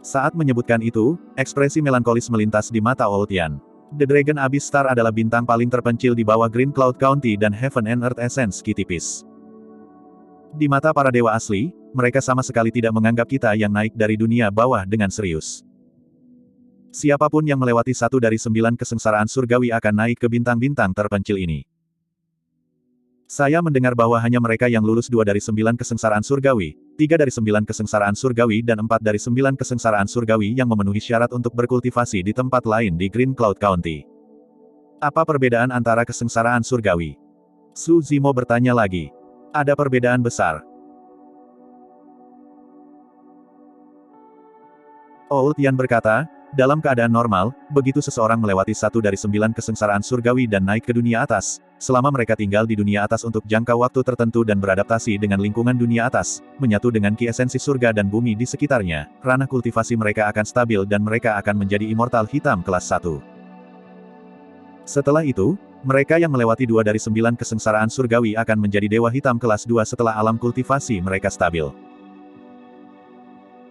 Saat menyebutkan itu, ekspresi melankolis melintas di mata Old Yan. The Dragon Abyss Star adalah bintang paling terpencil di bawah Green Cloud County dan Heaven and Earth Essence Key tipis. Di mata para dewa asli, mereka sama sekali tidak menganggap kita yang naik dari dunia bawah dengan serius. Siapapun yang melewati 1 dari 9 kesengsaraan surgawi akan naik ke bintang-bintang terpencil ini. Saya mendengar bahwa hanya mereka yang lulus 2 dari 9 kesengsaraan surgawi, 3 dari 9 kesengsaraan surgawi dan 4 dari 9 kesengsaraan surgawi yang memenuhi syarat untuk berkultivasi di tempat lain di Green Cloud County. Apa perbedaan antara kesengsaraan surgawi? Su Zimo bertanya lagi. Ada perbedaan besar. Old Yan berkata, dalam keadaan normal, begitu seseorang melewati 1 dari 9 kesengsaraan surgawi dan naik ke dunia atas, selama mereka tinggal di dunia atas untuk jangka waktu tertentu dan beradaptasi dengan lingkungan dunia atas, menyatu dengan ki esensi surga dan bumi di sekitarnya, ranah kultivasi mereka akan stabil dan mereka akan menjadi immortal hitam kelas 1. Setelah itu, mereka yang melewati 2 dari 9 kesengsaraan surgawi akan menjadi dewa hitam kelas 2 setelah alam kultivasi mereka stabil.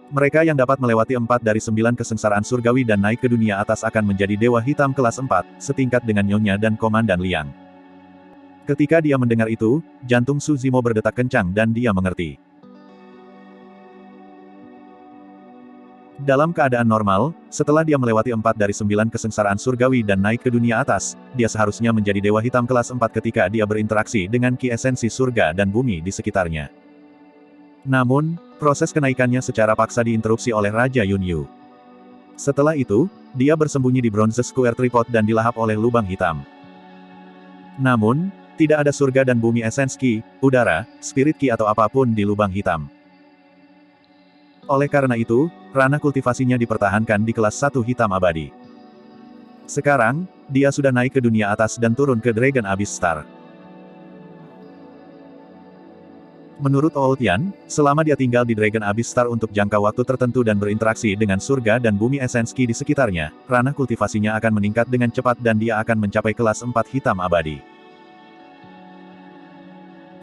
Mereka yang dapat melewati 4 dari 9 kesengsaraan surgawi dan naik ke dunia atas akan menjadi dewa hitam kelas 4, setingkat dengan Nyonya dan Komandan Liang. Ketika dia mendengar itu, jantung Su Zimo berdetak kencang dan dia mengerti. Dalam keadaan normal, setelah dia melewati 4 dari 9 kesengsaraan surgawi dan naik ke dunia atas, dia seharusnya menjadi dewa hitam kelas 4 ketika dia berinteraksi dengan ki esensi surga dan bumi di sekitarnya. Namun, proses kenaikannya secara paksa diinterupsi oleh Raja Yunyu. Setelah itu, dia bersembunyi di Bronze Square Tripod dan dilahap oleh lubang hitam. Namun, tidak ada surga dan bumi esens ki, udara, spirit ki atau apapun di lubang hitam. Oleh karena itu, ranah kultivasinya dipertahankan di kelas 1 hitam abadi. Sekarang, dia sudah naik ke dunia atas dan turun ke Dragon Abyss Star. Menurut Old Yan, selama dia tinggal di Dragon Abyss Star untuk jangka waktu tertentu dan berinteraksi dengan surga dan bumi esens ki di sekitarnya, ranah kultivasinya akan meningkat dengan cepat dan dia akan mencapai kelas 4 hitam abadi.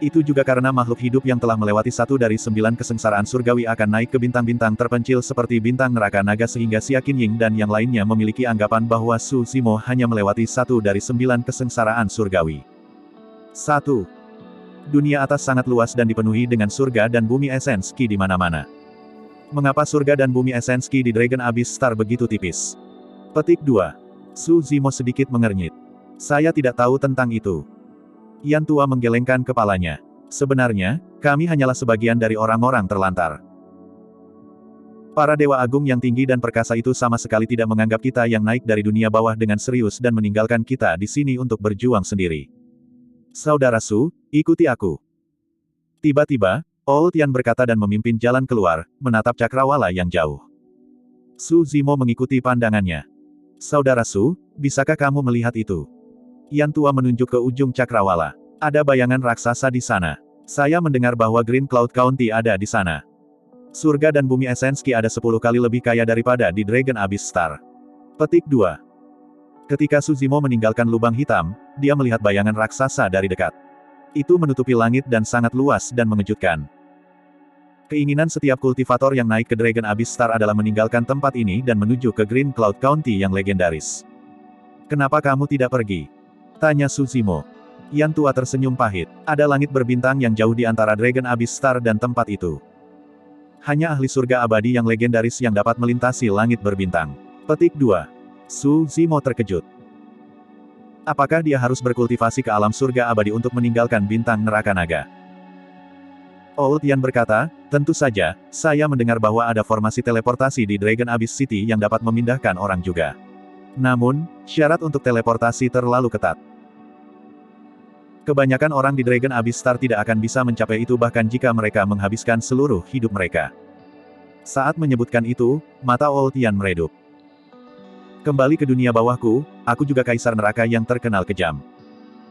Itu juga karena makhluk hidup yang telah melewati 1 dari 9 kesengsaraan surgawi akan naik ke bintang-bintang terpencil seperti bintang neraka naga sehingga Xia Qinying dan yang lainnya memiliki anggapan bahwa Su Zimo hanya melewati 1 dari 9 kesengsaraan surgawi. 1. Dunia atas sangat luas dan dipenuhi dengan surga dan bumi esens ki di mana-mana. Mengapa surga dan bumi esens ki di Dragon Abyss Star begitu tipis? Petik 2. Su Zimo sedikit mengernyit. Saya tidak tahu tentang itu. Yan tua menggelengkan kepalanya. Sebenarnya, kami hanyalah sebagian dari orang-orang terlantar. Para dewa agung yang tinggi dan perkasa itu sama sekali tidak menganggap kita yang naik dari dunia bawah dengan serius dan meninggalkan kita di sini untuk berjuang sendiri. Saudara Su, ikuti aku. Tiba-tiba, Old Yan berkata dan memimpin jalan keluar, menatap cakrawala yang jauh. Su Zimo mengikuti pandangannya. Saudara Su, bisakah kamu melihat itu? Yan tua menunjuk ke ujung cakrawala. Ada bayangan raksasa di sana. Saya mendengar bahwa Green Cloud County ada di sana. Surga dan bumi esens ki ada 10 kali lebih kaya daripada di Dragon Abyss Star. Petik 2. Ketika Su Zimo meninggalkan lubang hitam, dia melihat bayangan raksasa dari dekat. Itu menutupi langit dan sangat luas dan mengejutkan. Keinginan setiap kultivator yang naik ke Dragon Abyss Star adalah meninggalkan tempat ini dan menuju ke Green Cloud County yang legendaris. Kenapa kamu tidak pergi? Tanya Su Zimo. Yan tua tersenyum pahit. Ada langit berbintang yang jauh di antara Dragon Abyss Star dan tempat itu. Hanya ahli surga abadi yang legendaris yang dapat melintasi langit berbintang. Petik 2. Su Zimo terkejut. Apakah dia harus berkultivasi ke alam surga abadi untuk meninggalkan bintang neraka naga? Old Yan berkata, tentu saja, saya mendengar bahwa ada formasi teleportasi di Dragon Abyss City yang dapat memindahkan orang juga. Namun, syarat untuk teleportasi terlalu ketat. Kebanyakan orang di Dragon Abyss Star tidak akan bisa mencapai itu bahkan jika mereka menghabiskan seluruh hidup mereka. Saat menyebutkan itu, mata Old Yan meredup. Kembali ke dunia bawahku, aku juga kaisar neraka yang terkenal kejam.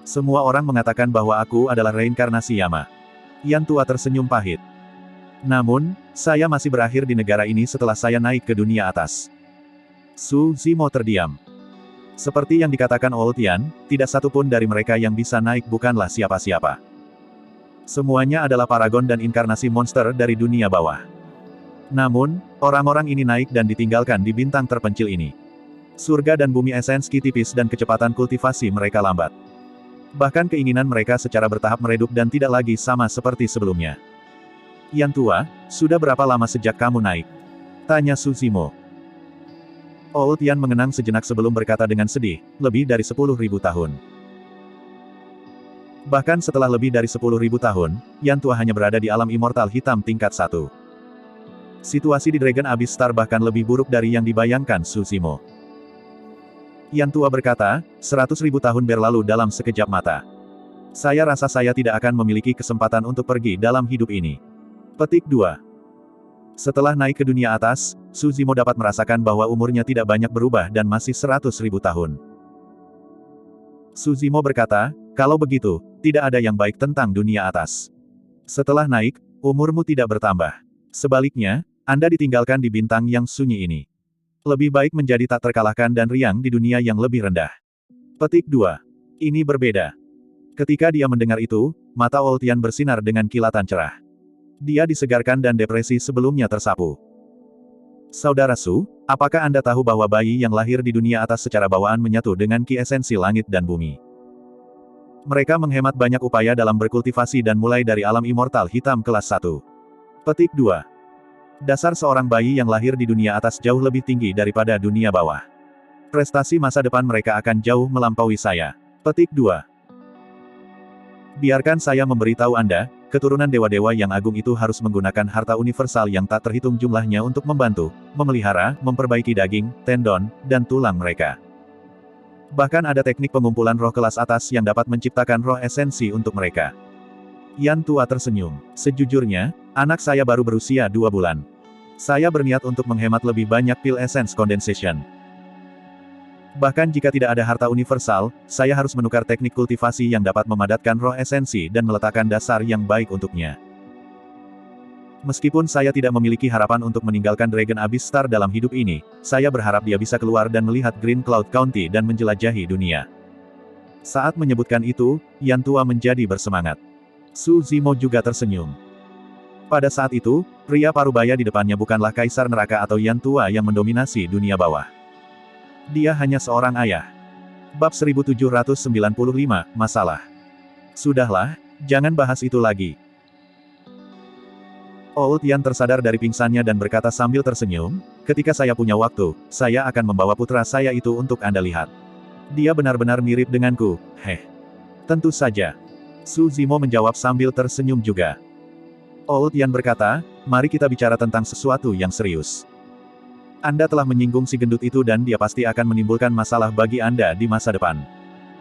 Semua orang mengatakan bahwa aku adalah reinkarnasi Yama. Yan tua tersenyum pahit. Namun, saya masih berakhir di negara ini setelah saya naik ke dunia atas. Su Zimo terdiam. Seperti yang dikatakan Old Yan, tidak satu pun dari mereka yang bisa naik bukanlah siapa-siapa. Semuanya adalah paragon dan inkarnasi monster dari dunia bawah. Namun, orang-orang ini naik dan ditinggalkan di bintang terpencil ini. Surga dan bumi esensi tipis dan kecepatan kultivasi mereka lambat. Bahkan keinginan mereka secara bertahap meredup dan tidak lagi sama seperti sebelumnya. Yan tua, sudah berapa lama sejak kamu naik? Tanya Suzimo. Old Yan mengenang sejenak sebelum berkata dengan sedih, lebih dari 10.000 tahun. Bahkan setelah lebih dari 10.000 tahun, Yan tua hanya berada di alam immortal hitam tingkat 1. Situasi di Dragon Abyss Star bahkan lebih buruk dari yang dibayangkan Suzimo. Yan tua berkata, 100.000 tahun berlalu dalam sekejap mata. Saya rasa saya tidak akan memiliki kesempatan untuk pergi dalam hidup ini. Petik 2. Setelah naik ke dunia atas, Suzimo dapat merasakan bahwa umurnya tidak banyak berubah dan masih 100.000 tahun. Suzimo berkata, kalau begitu, tidak ada yang baik tentang dunia atas. Setelah naik, umurmu tidak bertambah. Sebaliknya, Anda ditinggalkan di bintang yang sunyi ini. Lebih baik menjadi tak terkalahkan dan riang di dunia yang lebih rendah. Petik 2. Ini berbeda. Ketika dia mendengar itu, mata Old Yan bersinar dengan kilatan cerah. Dia disegarkan dan depresi sebelumnya tersapu. Saudara Su, apakah Anda tahu bahwa bayi yang lahir di dunia atas secara bawaan menyatu dengan ki esensi langit dan bumi? Mereka menghemat banyak upaya dalam berkultivasi dan mulai dari alam immortal hitam kelas 1. Petik 2. Dasar seorang bayi yang lahir di dunia atas jauh lebih tinggi daripada dunia bawah. Prestasi masa depan mereka akan jauh melampaui saya. Petik 2. Biarkan saya memberitahu Anda, keturunan dewa-dewa yang agung itu harus menggunakan harta universal yang tak terhitung jumlahnya untuk membantu, memelihara, memperbaiki daging, tendon, dan tulang mereka. Bahkan ada teknik pengumpulan roh kelas atas yang dapat menciptakan roh esensi untuk mereka. Yan tua tersenyum. Sejujurnya, anak saya baru berusia 2 bulan. Saya berniat untuk menghemat lebih banyak pil essence condensation. Bahkan jika tidak ada harta universal, saya harus menukar teknik kultivasi yang dapat memadatkan roh esensi dan meletakkan dasar yang baik untuknya. Meskipun saya tidak memiliki harapan untuk meninggalkan Dragon Abyss Star dalam hidup ini, saya berharap dia bisa keluar dan melihat Green Cloud County dan menjelajahi dunia. Saat menyebutkan itu, Yan tua menjadi bersemangat. Suzimo juga tersenyum. Pada saat itu, pria parubaya di depannya bukanlah Kaisar Neraka atau Yan tua yang mendominasi dunia bawah. Dia hanya seorang ayah. Bab 1795, Masalah. Sudahlah, jangan bahas itu lagi. Old Yan tersadar dari pingsannya dan berkata sambil tersenyum, ketika saya punya waktu, saya akan membawa putra saya itu untuk Anda lihat. Dia benar-benar mirip denganku, heh. Tentu saja. Suzimo menjawab sambil tersenyum juga. Old Yan berkata, mari kita bicara tentang sesuatu yang serius. Anda telah menyinggung si gendut itu dan dia pasti akan menimbulkan masalah bagi Anda di masa depan.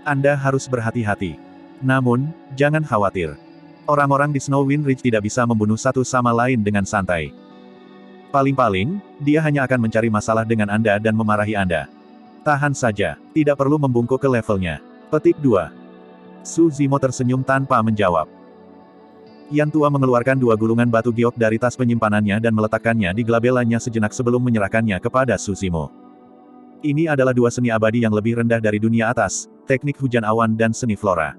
Anda harus berhati-hati. Namun, jangan khawatir. Orang-orang di Snowwind Ridge tidak bisa membunuh satu sama lain dengan santai. Paling-paling, dia hanya akan mencari masalah dengan Anda dan memarahi Anda. Tahan saja, tidak perlu membungkuk ke levelnya. Petik 2. Suzimo tersenyum tanpa menjawab. Yan tua mengeluarkan 2 gulungan batu giok dari tas penyimpanannya dan meletakkannya di gelabelanya sejenak sebelum menyerahkannya kepada Suzimo. Ini adalah 2 seni abadi yang lebih rendah dari dunia atas, teknik hujan awan dan seni flora.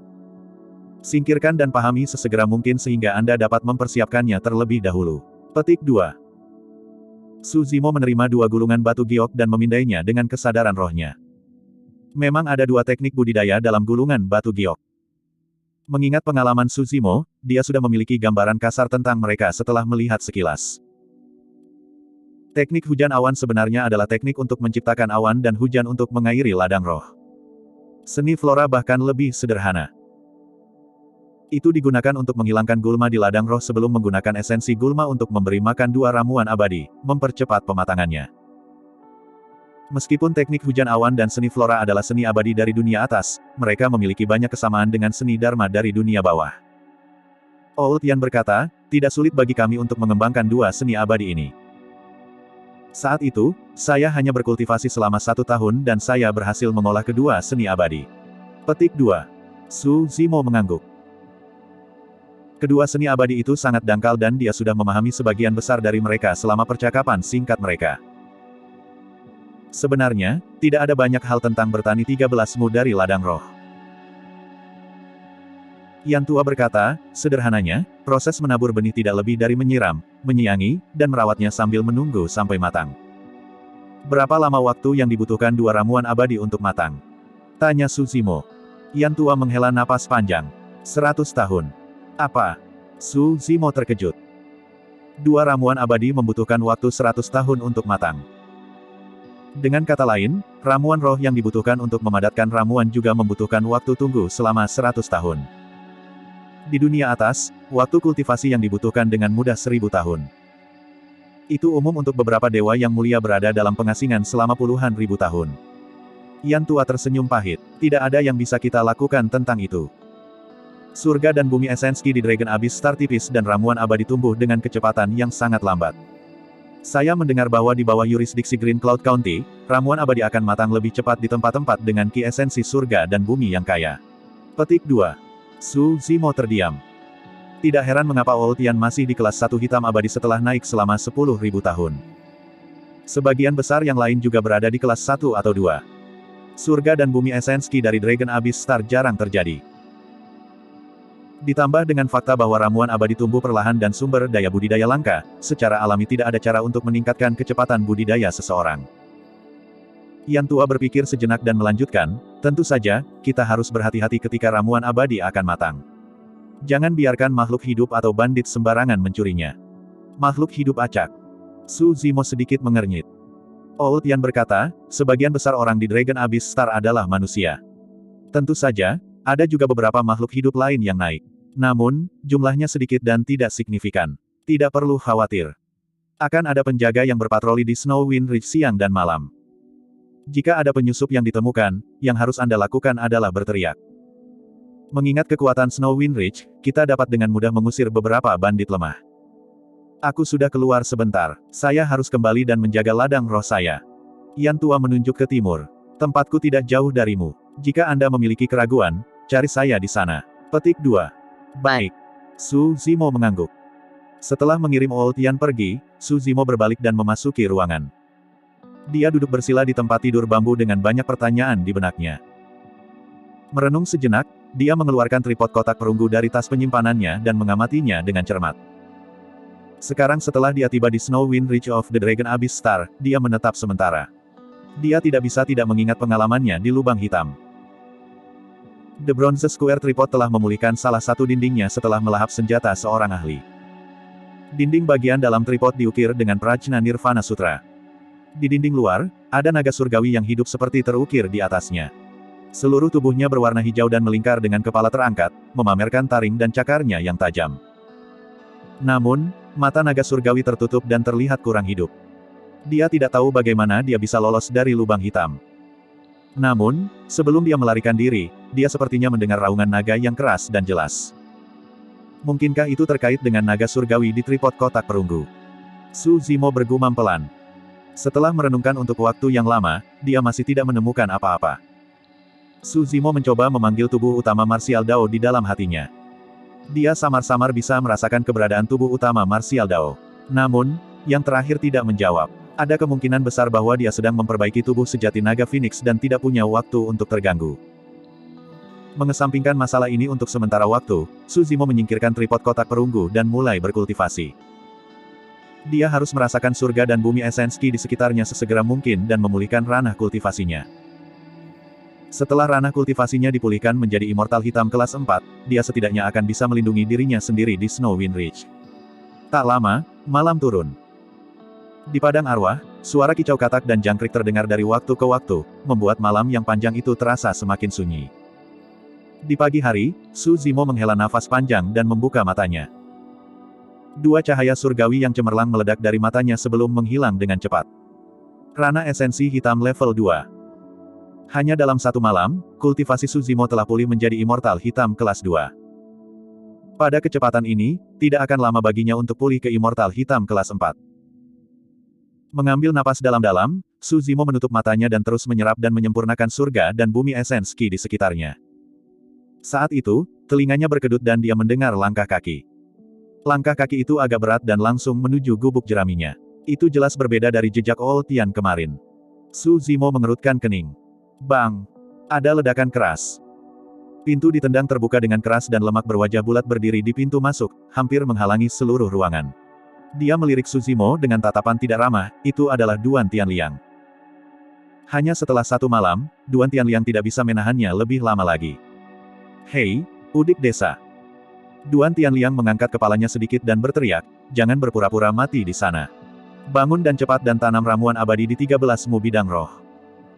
Singkirkan dan pahami sesegera mungkin sehingga Anda dapat mempersiapkannya terlebih dahulu. Petik 2. Suzimo menerima 2 gulungan batu giok dan memindainya dengan kesadaran rohnya. Memang ada 2 teknik budidaya dalam gulungan batu giok. Mengingat pengalaman Suzimo, dia sudah memiliki gambaran kasar tentang mereka setelah melihat sekilas. Teknik hujan awan sebenarnya adalah teknik untuk menciptakan awan dan hujan untuk mengairi ladang roh. Seni flora bahkan lebih sederhana. Itu digunakan untuk menghilangkan gulma di ladang roh sebelum menggunakan esensi gulma untuk memberi makan 2 ramuan abadi, mempercepat pematangannya. Meskipun teknik hujan awan dan seni flora adalah seni abadi dari dunia atas, mereka memiliki banyak kesamaan dengan seni dharma dari dunia bawah. Old Yan berkata, tidak sulit bagi kami untuk mengembangkan 2 seni abadi ini. Saat itu, saya hanya berkultivasi selama 1 tahun dan saya berhasil mengolah kedua seni abadi. Petik 2. Suzimo mengangguk. Kedua seni abadi itu sangat dangkal dan dia sudah memahami sebagian besar dari mereka selama percakapan singkat mereka. Sebenarnya, tidak ada banyak hal tentang bertani 13mu dari ladang roh. Yan Tua berkata, sederhananya, proses menabur benih tidak lebih dari menyiram, menyiangi, dan merawatnya sambil menunggu sampai matang. Berapa lama waktu yang dibutuhkan 2 ramuan abadi untuk matang? Tanya Su Zimo. Yan Tua menghela napas panjang. 100 tahun. Apa? Su Zimo terkejut. 2 ramuan abadi membutuhkan waktu 100 tahun untuk matang. Dengan kata lain, ramuan roh yang dibutuhkan untuk memadatkan ramuan juga membutuhkan waktu tunggu selama 100 tahun. Di dunia atas, waktu kultivasi yang dibutuhkan dengan mudah 1000 tahun. Itu umum untuk beberapa dewa yang mulia berada dalam pengasingan selama puluhan ribu tahun. Yan Tua tersenyum pahit. Tidak ada yang bisa kita lakukan tentang itu. Surga dan bumi Esenski di Dragon Abyss Star tipis dan ramuan abadi tumbuh dengan kecepatan yang sangat lambat. Saya mendengar bahwa di bawah yurisdiksi Green Cloud County, ramuan abadi akan matang lebih cepat di tempat-tempat dengan ki esensi surga dan bumi yang kaya. Petik 2. Su Zimo terdiam. Tidak heran mengapa Old Yan masih di kelas 1 hitam abadi setelah naik selama 10.000 tahun. Sebagian besar yang lain juga berada di kelas 1 atau 2. Surga dan bumi Esenski dari Dragon Abyss Star jarang terjadi. Ditambah dengan fakta bahwa ramuan abadi tumbuh perlahan dan sumber daya budidaya langka, secara alami tidak ada cara untuk meningkatkan kecepatan budidaya seseorang. Yan Tua berpikir sejenak dan melanjutkan, tentu saja, kita harus berhati-hati ketika ramuan abadi akan matang. Jangan biarkan makhluk hidup atau bandit sembarangan mencurinya. Makhluk hidup acak. Su Zimo sedikit mengernyit. Old Yan berkata, sebagian besar orang di Dragon Abyss Star adalah manusia. Tentu saja, ada juga beberapa makhluk hidup lain yang naik. Namun, jumlahnya sedikit dan tidak signifikan. Tidak perlu khawatir. Akan ada penjaga yang berpatroli di Snow Wind Ridge siang dan malam. Jika ada penyusup yang ditemukan, yang harus Anda lakukan adalah berteriak. Mengingat kekuatan Snow Wind Ridge, kita dapat dengan mudah mengusir beberapa bandit lemah. Aku sudah keluar sebentar. Saya harus kembali dan menjaga ladang roh saya. Yan Tua menunjuk ke timur. Tempatku tidak jauh darimu. Jika Anda memiliki keraguan, cari saya di sana. Petik 2. Baik. Su Zimo mengangguk. Setelah mengirim Old Yan pergi, Su Zimo berbalik dan memasuki ruangan. Dia duduk bersila di tempat tidur bambu dengan banyak pertanyaan di benaknya. Merenung sejenak, dia mengeluarkan tripod kotak perunggu dari tas penyimpanannya dan mengamatinya dengan cermat. Sekarang setelah dia tiba di Snow Wind Ridge of the Dragon Abyss Star, dia menetap sementara. Dia tidak bisa tidak mengingat pengalamannya di lubang hitam. The Bronze Square Tripod telah memulihkan salah satu dindingnya setelah melahap senjata seorang ahli. Dinding bagian dalam tripod diukir dengan Prajna Nirvana Sutra. Di dinding luar, ada naga surgawi yang hidup seperti terukir di atasnya. Seluruh tubuhnya berwarna hijau dan melingkar dengan kepala terangkat, memamerkan taring dan cakarnya yang tajam. Namun, mata naga surgawi tertutup dan terlihat kurang hidup. Dia tidak tahu bagaimana dia bisa lolos dari lubang hitam. Namun, sebelum dia melarikan diri, dia sepertinya mendengar raungan naga yang keras dan jelas. Mungkinkah itu terkait dengan naga surgawi di tripod kotak perunggu? Su Zimo bergumam pelan. Setelah merenungkan untuk waktu yang lama, dia masih tidak menemukan apa-apa. Su Zimo mencoba memanggil tubuh utama Martial Dao di dalam hatinya. Dia samar-samar bisa merasakan keberadaan tubuh utama Martial Dao. Namun, yang terakhir tidak menjawab. Ada kemungkinan besar bahwa dia sedang memperbaiki tubuh sejati naga Phoenix dan tidak punya waktu untuk terganggu. Mengesampingkan masalah ini untuk sementara waktu, Su Zimo menyingkirkan tripod kotak perunggu dan mulai berkultivasi. Dia harus merasakan surga dan bumi Esenski di sekitarnya sesegera mungkin dan memulihkan ranah kultivasinya. Setelah ranah kultivasinya dipulihkan menjadi immortal hitam kelas 4, dia setidaknya akan bisa melindungi dirinya sendiri di Snow Wind Ridge. Tak lama, malam turun. Di padang arwah, suara kicau katak dan jangkrik terdengar dari waktu ke waktu, membuat malam yang panjang itu terasa semakin sunyi. Di pagi hari, Su Zimo menghela nafas panjang dan membuka matanya. 2 cahaya surgawi yang cemerlang meledak dari matanya sebelum menghilang dengan cepat. Ranah esensi hitam level 2. Hanya dalam 1 malam, kultivasi Su Zimo telah pulih menjadi immortal hitam kelas 2. Pada kecepatan ini, tidak akan lama baginya untuk pulih ke immortal hitam kelas 4. Mengambil napas dalam-dalam, Su Zimo menutup matanya dan terus menyerap dan menyempurnakan surga dan bumi Esenski di sekitarnya. Saat itu, telinganya berkedut dan dia mendengar langkah kaki. Langkah kaki itu agak berat dan langsung menuju gubuk jeraminya. Itu jelas berbeda dari jejak Old Yan kemarin. Su Zimo mengerutkan kening. Bang! Ada ledakan keras. Pintu ditendang terbuka dengan keras dan lemak berwajah bulat berdiri di pintu masuk, hampir menghalangi seluruh ruangan. Dia melirik Su Zimo dengan tatapan tidak ramah, itu adalah Duan Tianliang. Hanya setelah 1 malam, Duan Tianliang tidak bisa menahannya lebih lama lagi. Hei, udik desa. Duan Tianliang mengangkat kepalanya sedikit dan berteriak, jangan berpura-pura mati di sana. Bangun dan cepat dan tanam ramuan abadi di 13mu bidang roh.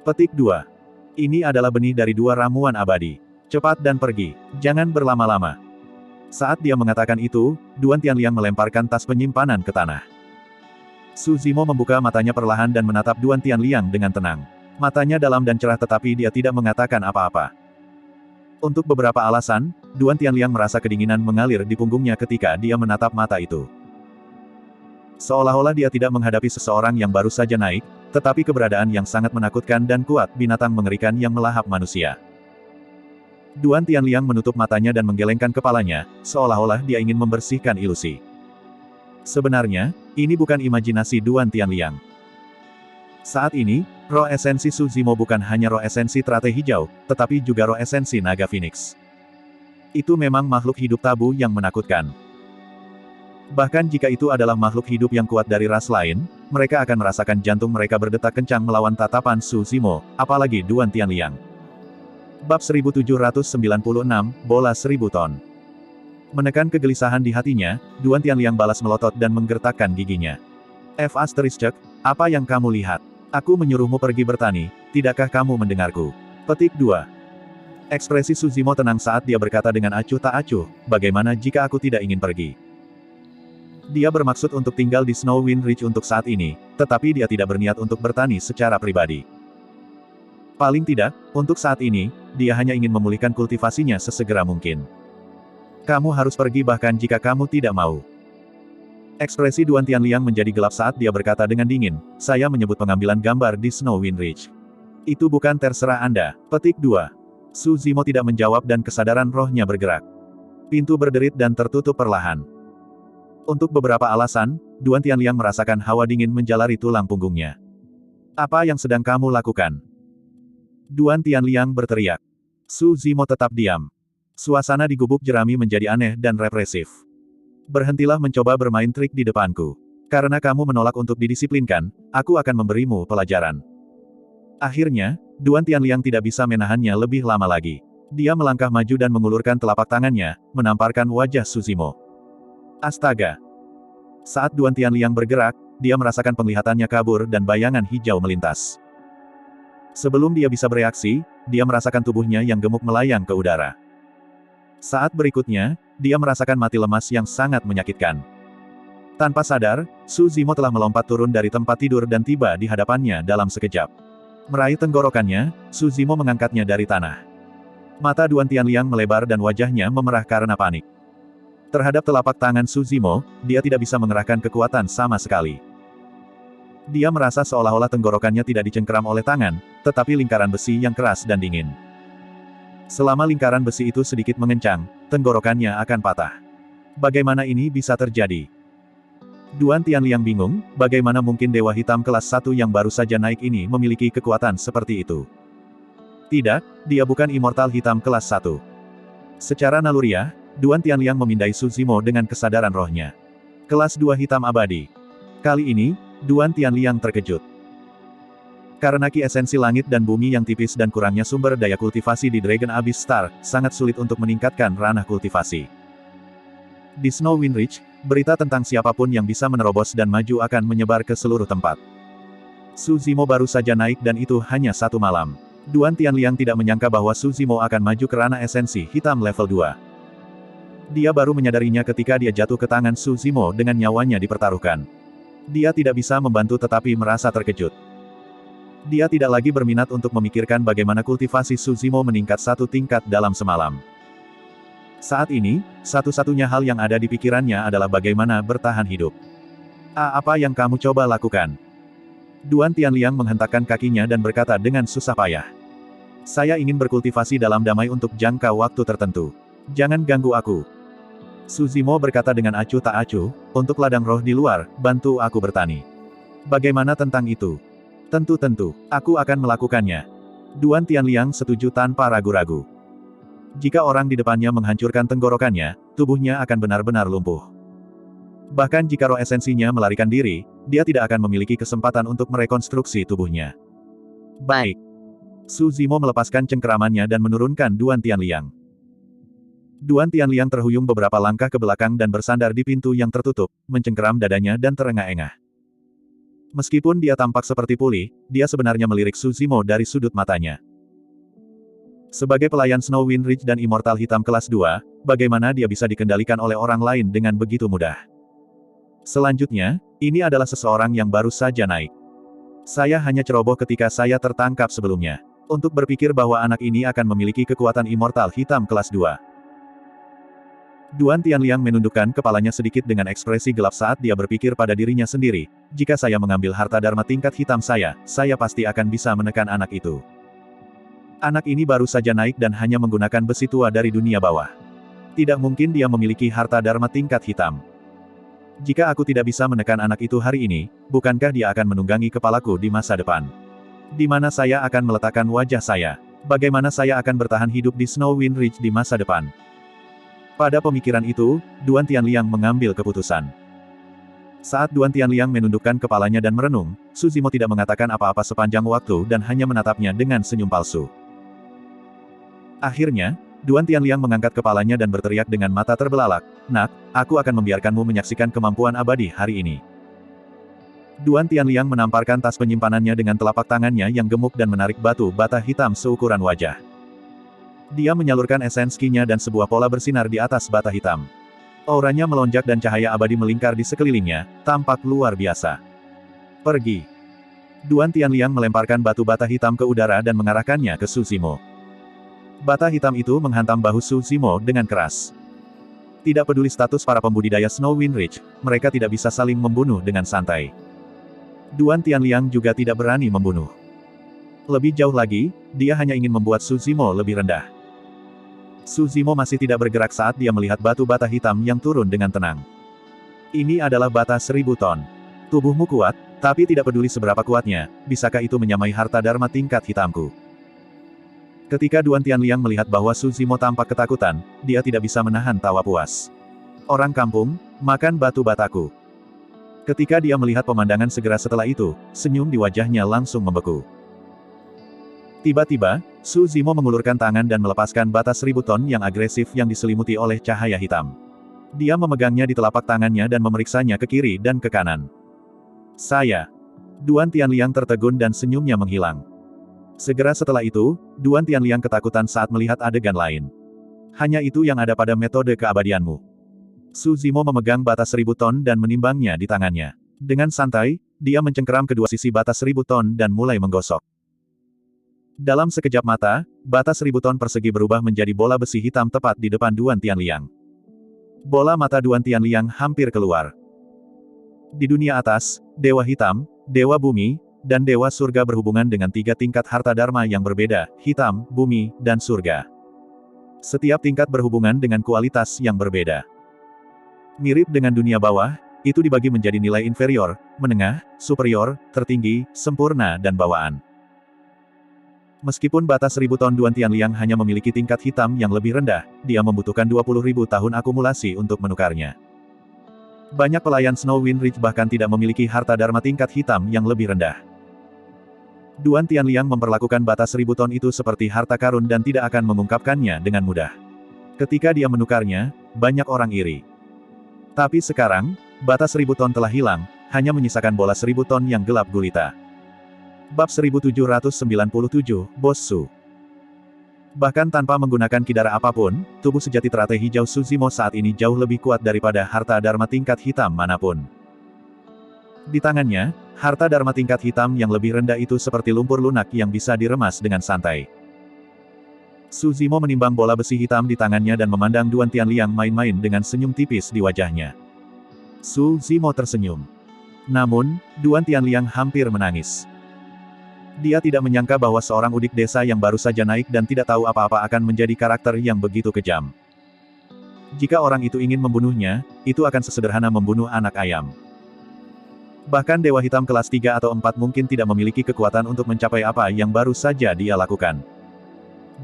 Petik 2. Ini adalah benih dari 2 ramuan abadi. Cepat dan pergi, jangan berlama-lama. Saat dia mengatakan itu, Duan Tianliang melemparkan tas penyimpanan ke tanah. Su Zimo membuka matanya perlahan dan menatap Duan Tianliang dengan tenang. Matanya dalam dan cerah tetapi dia tidak mengatakan apa-apa. Untuk beberapa alasan, Duan Tianliang merasa kedinginan mengalir di punggungnya ketika dia menatap mata itu. Seolah-olah dia tidak menghadapi seseorang yang baru saja naik, tetapi keberadaan yang sangat menakutkan dan kuat binatang mengerikan yang melahap manusia. Duan Tianliang menutup matanya dan menggelengkan kepalanya, seolah-olah dia ingin membersihkan ilusi. Sebenarnya, ini bukan imajinasi Duan Tianliang. Saat ini, roh esensi Su Zimo bukan hanya roh esensi teratai hijau, tetapi juga roh esensi naga Phoenix. Itu memang makhluk hidup tabu yang menakutkan. Bahkan jika itu adalah makhluk hidup yang kuat dari ras lain, mereka akan merasakan jantung mereka berdetak kencang melawan tatapan Su Zimo, apalagi Duan Tianliang. Bab 1796, Bola 1000 Ton. Menekan kegelisahan di hatinya, Duan Tianliang balas melotot dan menggertakkan giginya. Apa yang kamu lihat? Aku menyuruhmu pergi bertani, tidakkah kamu mendengarku? Petik 2. Ekspresi Su Zimo tenang saat dia berkata dengan acuh tak acuh, bagaimana jika aku tidak ingin pergi? Dia bermaksud untuk tinggal di Snow Wind Ridge untuk saat ini, tetapi dia tidak berniat untuk bertani secara pribadi. Paling tidak, untuk saat ini, dia hanya ingin memulihkan kultivasinya sesegera mungkin. Kamu harus pergi bahkan jika kamu tidak mau. Ekspresi Duan Tianliang menjadi gelap saat dia berkata dengan dingin, saya menyebut pengambilan gambar di Snow Wind Ridge. Itu bukan terserah Anda. Petik 2. Su Zimo tidak menjawab dan kesadaran rohnya bergerak. Pintu berderit dan tertutup perlahan. Untuk beberapa alasan, Duan Tianliang merasakan hawa dingin menjalari tulang punggungnya. Apa yang sedang kamu lakukan? Duan Tianliang berteriak. Su Zimo tetap diam. Suasana di gubuk jerami menjadi aneh dan represif. Berhentilah mencoba bermain trik di depanku. Karena kamu menolak untuk didisiplinkan, aku akan memberimu pelajaran. Akhirnya, Duan Tianliang tidak bisa menahannya lebih lama lagi. Dia melangkah maju dan mengulurkan telapak tangannya, menamparkan wajah Su Zimo. Astaga! Saat Duan Tianliang bergerak, dia merasakan penglihatannya kabur dan bayangan hijau melintas. Sebelum dia bisa bereaksi, dia merasakan tubuhnya yang gemuk melayang ke udara. Saat berikutnya, dia merasakan mati lemas yang sangat menyakitkan. Tanpa sadar, Su Zimo telah melompat turun dari tempat tidur dan tiba di hadapannya dalam sekejap. Meraih tenggorokannya, Su Zimo mengangkatnya dari tanah. Mata Duan Tianliang melebar dan wajahnya memerah karena panik. Terhadap telapak tangan Su Zimo, dia tidak bisa mengerahkan kekuatan sama sekali. Dia merasa seolah-olah tenggorokannya tidak dicengkeram oleh tangan, tetapi lingkaran besi yang keras dan dingin. Selama lingkaran besi itu sedikit mengencang, tenggorokannya akan patah. Bagaimana ini bisa terjadi? Duan Tianliang bingung, bagaimana mungkin Dewa Hitam kelas 1 yang baru saja naik ini memiliki kekuatan seperti itu. Tidak, dia bukan Immortal Hitam kelas 1. Secara naluriah, Duan Tianliang memindai Su Zimo dengan kesadaran rohnya. Kelas 2 hitam abadi. Kali ini, Duan Tianliang terkejut. Karena ki esensi langit dan bumi yang tipis dan kurangnya sumber daya kultivasi di Dragon Abyss Star, sangat sulit untuk meningkatkan ranah kultivasi. Di Snow Wind Ridge, berita tentang siapapun yang bisa menerobos dan maju akan menyebar ke seluruh tempat. Su Zimo baru saja naik dan itu hanya 1 malam. Duan Tianliang tidak menyangka bahwa Su Zimo akan maju ke ranah esensi hitam level 2. Dia baru menyadarinya ketika dia jatuh ke tangan Su Zimo dengan nyawanya dipertaruhkan. Dia tidak bisa membantu tetapi merasa terkejut. Dia tidak lagi berminat untuk memikirkan bagaimana kultivasi Su Zimo meningkat 1 tingkat dalam semalam. Saat ini, satu-satunya hal yang ada di pikirannya adalah bagaimana bertahan hidup. Apa yang kamu coba lakukan? Duan Tianliang menghentakkan kakinya dan berkata dengan susah payah. Saya ingin berkultivasi dalam damai untuk jangka waktu tertentu. Jangan ganggu aku. Su Zimo berkata dengan acuh tak acuh, untuk ladang roh di luar, bantu aku bertani. Bagaimana tentang itu? Tentu-tentu, aku akan melakukannya. Duan Tianliang setuju tanpa ragu-ragu. Jika orang di depannya menghancurkan tenggorokannya, tubuhnya akan benar-benar lumpuh. Bahkan jika roh esensinya melarikan diri, dia tidak akan memiliki kesempatan untuk merekonstruksi tubuhnya. Baik. Su Zimo melepaskan cengkeramannya dan menurunkan Duan Tianliang. Duan Tianliang terhuyung beberapa langkah ke belakang dan bersandar di pintu yang tertutup, mencengkeram dadanya dan terengah-engah. Meskipun dia tampak seperti pulih, dia sebenarnya melirik Su Zimo dari sudut matanya. Sebagai pelayan Snow Wind Ridge dan Immortal Hitam kelas 2, bagaimana dia bisa dikendalikan oleh orang lain dengan begitu mudah? Selanjutnya, ini adalah seseorang yang baru saja naik. Saya hanya ceroboh ketika saya tertangkap sebelumnya. Untuk berpikir bahwa anak ini akan memiliki kekuatan Immortal Hitam kelas 2. Duan Tianliang menundukkan kepalanya sedikit dengan ekspresi gelap saat dia berpikir pada dirinya sendiri, jika saya mengambil harta dharma tingkat hitam saya pasti akan bisa menekan anak itu. Anak ini baru saja naik dan hanya menggunakan besi tua dari dunia bawah. Tidak mungkin dia memiliki harta dharma tingkat hitam. Jika aku tidak bisa menekan anak itu hari ini, bukankah dia akan menunggangi kepalaku di masa depan? Di mana saya akan meletakkan wajah saya? Bagaimana saya akan bertahan hidup di Snow Wind Ridge di masa depan? Pada pemikiran itu, Duan Tianliang mengambil keputusan. Saat Duan Tianliang menundukkan kepalanya dan merenung, Su Zimo tidak mengatakan apa-apa sepanjang waktu dan hanya menatapnya dengan senyum palsu. Akhirnya, Duan Tianliang mengangkat kepalanya dan berteriak dengan mata terbelalak, "Nak, aku akan membiarkanmu menyaksikan kemampuan abadi hari ini." Duan Tianliang menamparkan tas penyimpanannya dengan telapak tangannya yang gemuk dan menarik batu bata hitam seukuran wajah. Dia menyalurkan esens Qi-nya dan sebuah pola bersinar di atas bata hitam. Auranya melonjak dan cahaya abadi melingkar di sekelilingnya, tampak luar biasa. Pergi. Duan Tianliang melemparkan batu bata hitam ke udara dan mengarahkannya ke Su Zimo. Bata hitam itu menghantam bahu Su Zimo dengan keras. Tidak peduli status para pembudidaya Snow Wind Ridge, mereka tidak bisa saling membunuh dengan santai. Duan Tianliang juga tidak berani membunuh. Lebih jauh lagi, dia hanya ingin membuat Su Zimo lebih rendah. Su Zimo masih tidak bergerak saat dia melihat batu bata hitam yang turun dengan tenang. Ini adalah bata 1000 ton. Tubuhmu kuat, tapi tidak peduli seberapa kuatnya, bisakah itu menyamai harta dharma tingkat hitamku? Ketika Duan Tianliang melihat bahwa Su Zimo tampak ketakutan, dia tidak bisa menahan tawa puas. Orang kampung, makan batu bataku. Ketika dia melihat pemandangan segera setelah itu, senyum di wajahnya langsung membeku. Tiba-tiba, Su Zimo mengulurkan tangan dan melepaskan bata 1000 ton yang agresif yang diselimuti oleh cahaya hitam. Dia memegangnya di telapak tangannya dan memeriksanya ke kiri dan ke kanan. Saya. Duan Tianliang tertegun dan senyumnya menghilang. Segera setelah itu, Duan Tianliang ketakutan saat melihat adegan lain. Hanya itu yang ada pada metode keabadianmu. Su Zimo memegang bata 1000 ton dan menimbangnya di tangannya. Dengan santai, dia mencengkeram kedua sisi bata 1000 ton dan mulai menggosok. Dalam sekejap mata, bata 1000 ton persegi berubah menjadi bola besi hitam tepat di depan Duan Tianliang. Bola mata Duan Tianliang hampir keluar. Di dunia atas, Dewa Hitam, Dewa Bumi, dan Dewa Surga berhubungan dengan 3 tingkat harta dharma yang berbeda, hitam, bumi, dan surga. Setiap tingkat berhubungan dengan kualitas yang berbeda. Mirip dengan dunia bawah, itu dibagi menjadi nilai inferior, menengah, superior, tertinggi, sempurna dan bawaan. Meskipun bata 1000 ton Duan Tianliang hanya memiliki tingkat hitam yang lebih rendah, dia membutuhkan 20.000 tahun akumulasi untuk menukarnya. Banyak pelayan Snow Wind Ridge bahkan tidak memiliki harta dharma tingkat hitam yang lebih rendah. Duan Tianliang memperlakukan bata 1000 ton itu seperti harta karun dan tidak akan mengungkapkannya dengan mudah. Ketika dia menukarnya, banyak orang iri. Tapi sekarang, bata 1000 ton telah hilang, hanya menyisakan bola 1000 ton yang gelap gulita. Bab 1797, Bos Su. Bahkan tanpa menggunakan kidara apapun, tubuh sejati teratai hijau Su Zimo saat ini jauh lebih kuat daripada harta dharma tingkat hitam manapun. Di tangannya, harta dharma tingkat hitam yang lebih rendah itu seperti lumpur lunak yang bisa diremas dengan santai. Su Zimo menimbang bola besi hitam di tangannya dan memandang Duan Tianliang main-main dengan senyum tipis di wajahnya. Su Zimo tersenyum. Namun, Duan Tianliang hampir menangis. Dia tidak menyangka bahwa seorang udik desa yang baru saja naik dan tidak tahu apa-apa akan menjadi karakter yang begitu kejam. Jika orang itu ingin membunuhnya, itu akan sesederhana membunuh anak ayam. Bahkan Dewa Hitam kelas 3 atau 4 mungkin tidak memiliki kekuatan untuk mencapai apa yang baru saja dia lakukan.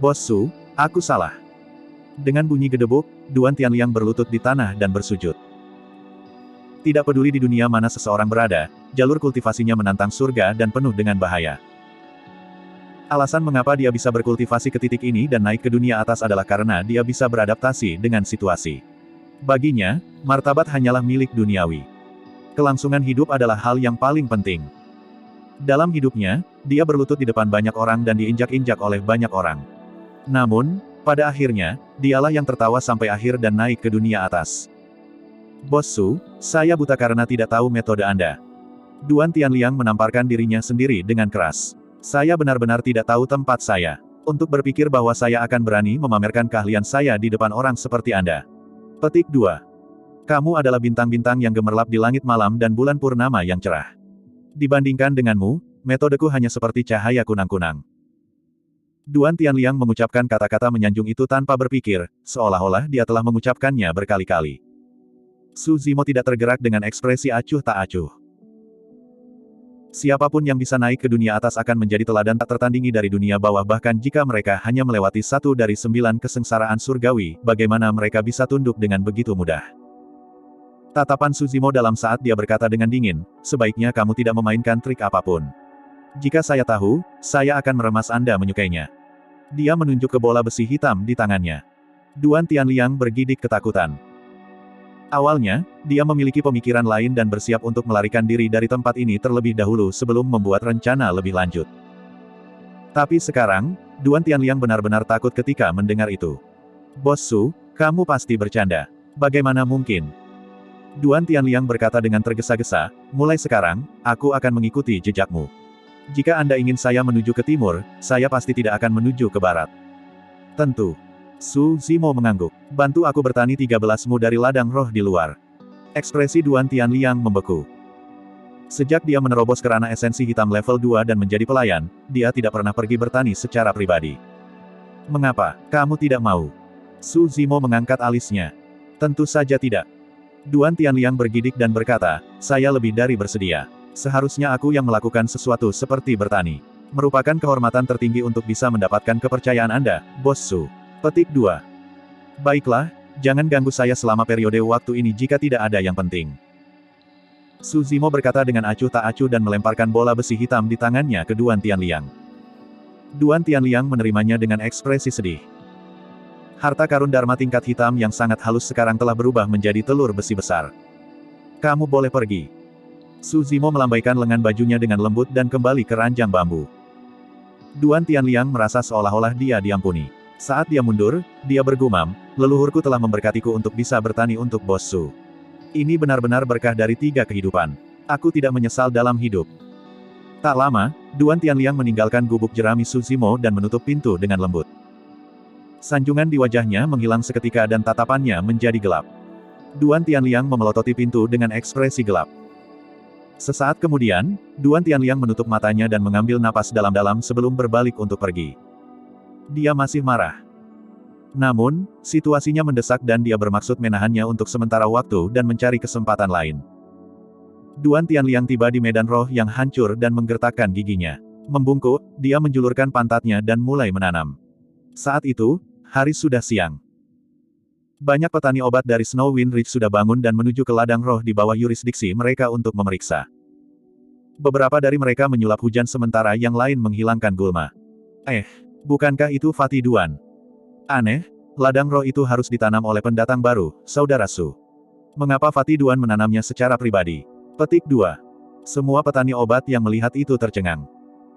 Bos Su, aku salah. Dengan bunyi gedebuk, Duan Tianliang berlutut di tanah dan bersujud. Tidak peduli di dunia mana seseorang berada, jalur kultivasinya menantang surga dan penuh dengan bahaya. Alasan mengapa dia bisa berkultivasi ke titik ini dan naik ke dunia atas adalah karena dia bisa beradaptasi dengan situasi. Baginya, martabat hanyalah milik duniawi. Kelangsungan hidup adalah hal yang paling penting. Dalam hidupnya, dia berlutut di depan banyak orang dan diinjak-injak oleh banyak orang. Namun, pada akhirnya, dialah yang tertawa sampai akhir dan naik ke dunia atas. Bos Su, saya buta karena tidak tahu metode Anda. Duan Tianliang menamparkan dirinya sendiri dengan keras. Saya benar-benar tidak tahu tempat saya. Untuk berpikir bahwa saya akan berani memamerkan keahlian saya di depan orang seperti Anda. Petik 2. Kamu adalah bintang-bintang yang gemerlap di langit malam dan bulan purnama yang cerah. Dibandingkan denganmu, metodeku hanya seperti cahaya kunang-kunang. Duan Tianliang mengucapkan kata-kata menyanjung itu tanpa berpikir, seolah-olah dia telah mengucapkannya berkali-kali. Su Zimo tidak tergerak dengan ekspresi acuh tak acuh. Siapapun yang bisa naik ke dunia atas akan menjadi teladan tak tertandingi dari dunia bawah bahkan jika mereka hanya melewati 1 dari 9 kesengsaraan surgawi, bagaimana mereka bisa tunduk dengan begitu mudah. Tatapan Su Zimo dalam saat dia berkata dengan dingin, sebaiknya kamu tidak memainkan trik apapun. Jika saya tahu, saya akan meremas Anda menyukainya. Dia menunjuk ke bola besi hitam di tangannya. Duan Tianliang bergidik ketakutan. Awalnya, dia memiliki pemikiran lain dan bersiap untuk melarikan diri dari tempat ini terlebih dahulu sebelum membuat rencana lebih lanjut. Tapi sekarang, Duan Tianliang benar-benar takut ketika mendengar itu. Bos Su, kamu pasti bercanda. Bagaimana mungkin? Duan Tianliang berkata dengan tergesa-gesa, mulai sekarang, aku akan mengikuti jejakmu. Jika Anda ingin saya menuju ke timur, saya pasti tidak akan menuju ke barat. Tentu. Su Zimo mengangguk. Bantu aku bertani 13mu dari ladang roh di luar. Ekspresi Duan Tianliang membeku. Sejak dia menerobos ke ranah esensi hitam level 2 dan menjadi pelayan, dia tidak pernah pergi bertani secara pribadi. Mengapa, kamu tidak mau? Su Zimo mengangkat alisnya. Tentu saja tidak. Duan Tianliang bergidik dan berkata, saya lebih dari bersedia. Seharusnya aku yang melakukan sesuatu seperti bertani. Merupakan kehormatan tertinggi untuk bisa mendapatkan kepercayaan Anda, Bos Su. Petik 2. Baiklah, jangan ganggu saya selama periode waktu ini jika tidak ada yang penting. Su Zimo berkata dengan acuh tak acuh dan melemparkan bola besi hitam di tangannya ke Duan Tianliang. Duan Tianliang menerimanya dengan ekspresi sedih. Harta karun Dharma tingkat hitam yang sangat halus sekarang telah berubah menjadi telur besi besar. Kamu boleh pergi. Su Zimo melambaikan lengan bajunya dengan lembut dan kembali ke ranjang bambu. Duan Tianliang merasa seolah-olah dia diampuni. Saat dia mundur, dia bergumam, leluhurku telah memberkatiku untuk bisa bertani untuk Bos Su. Ini benar-benar berkah dari 3 kehidupan. Aku tidak menyesal dalam hidup. Tak lama, Duan Tianliang meninggalkan gubuk jerami Su Zimo dan menutup pintu dengan lembut. Sanjungan di wajahnya menghilang seketika dan tatapannya menjadi gelap. Duan Tianliang memelototi pintu dengan ekspresi gelap. Sesaat kemudian, Duan Tianliang menutup matanya dan mengambil napas dalam-dalam sebelum berbalik untuk pergi. Dia masih marah. Namun, situasinya mendesak dan dia bermaksud menahannya untuk sementara waktu dan mencari kesempatan lain. Duan Tianliang tiba di medan roh yang hancur dan menggertakkan giginya. Membungkuk, dia menjulurkan pantatnya dan mulai menanam. Saat itu, hari sudah siang. Banyak petani obat dari Snowwind Ridge sudah bangun dan menuju ke ladang roh di bawah yurisdiksi mereka untuk memeriksa. Beberapa dari mereka menyulap hujan sementara yang lain menghilangkan gulma. Bukankah itu Fatih Duan? Aneh, ladang roh itu harus ditanam oleh pendatang baru, Saudara Su. Mengapa Fatih Duan menanamnya secara pribadi? Petik 2. Semua petani obat yang melihat itu tercengang.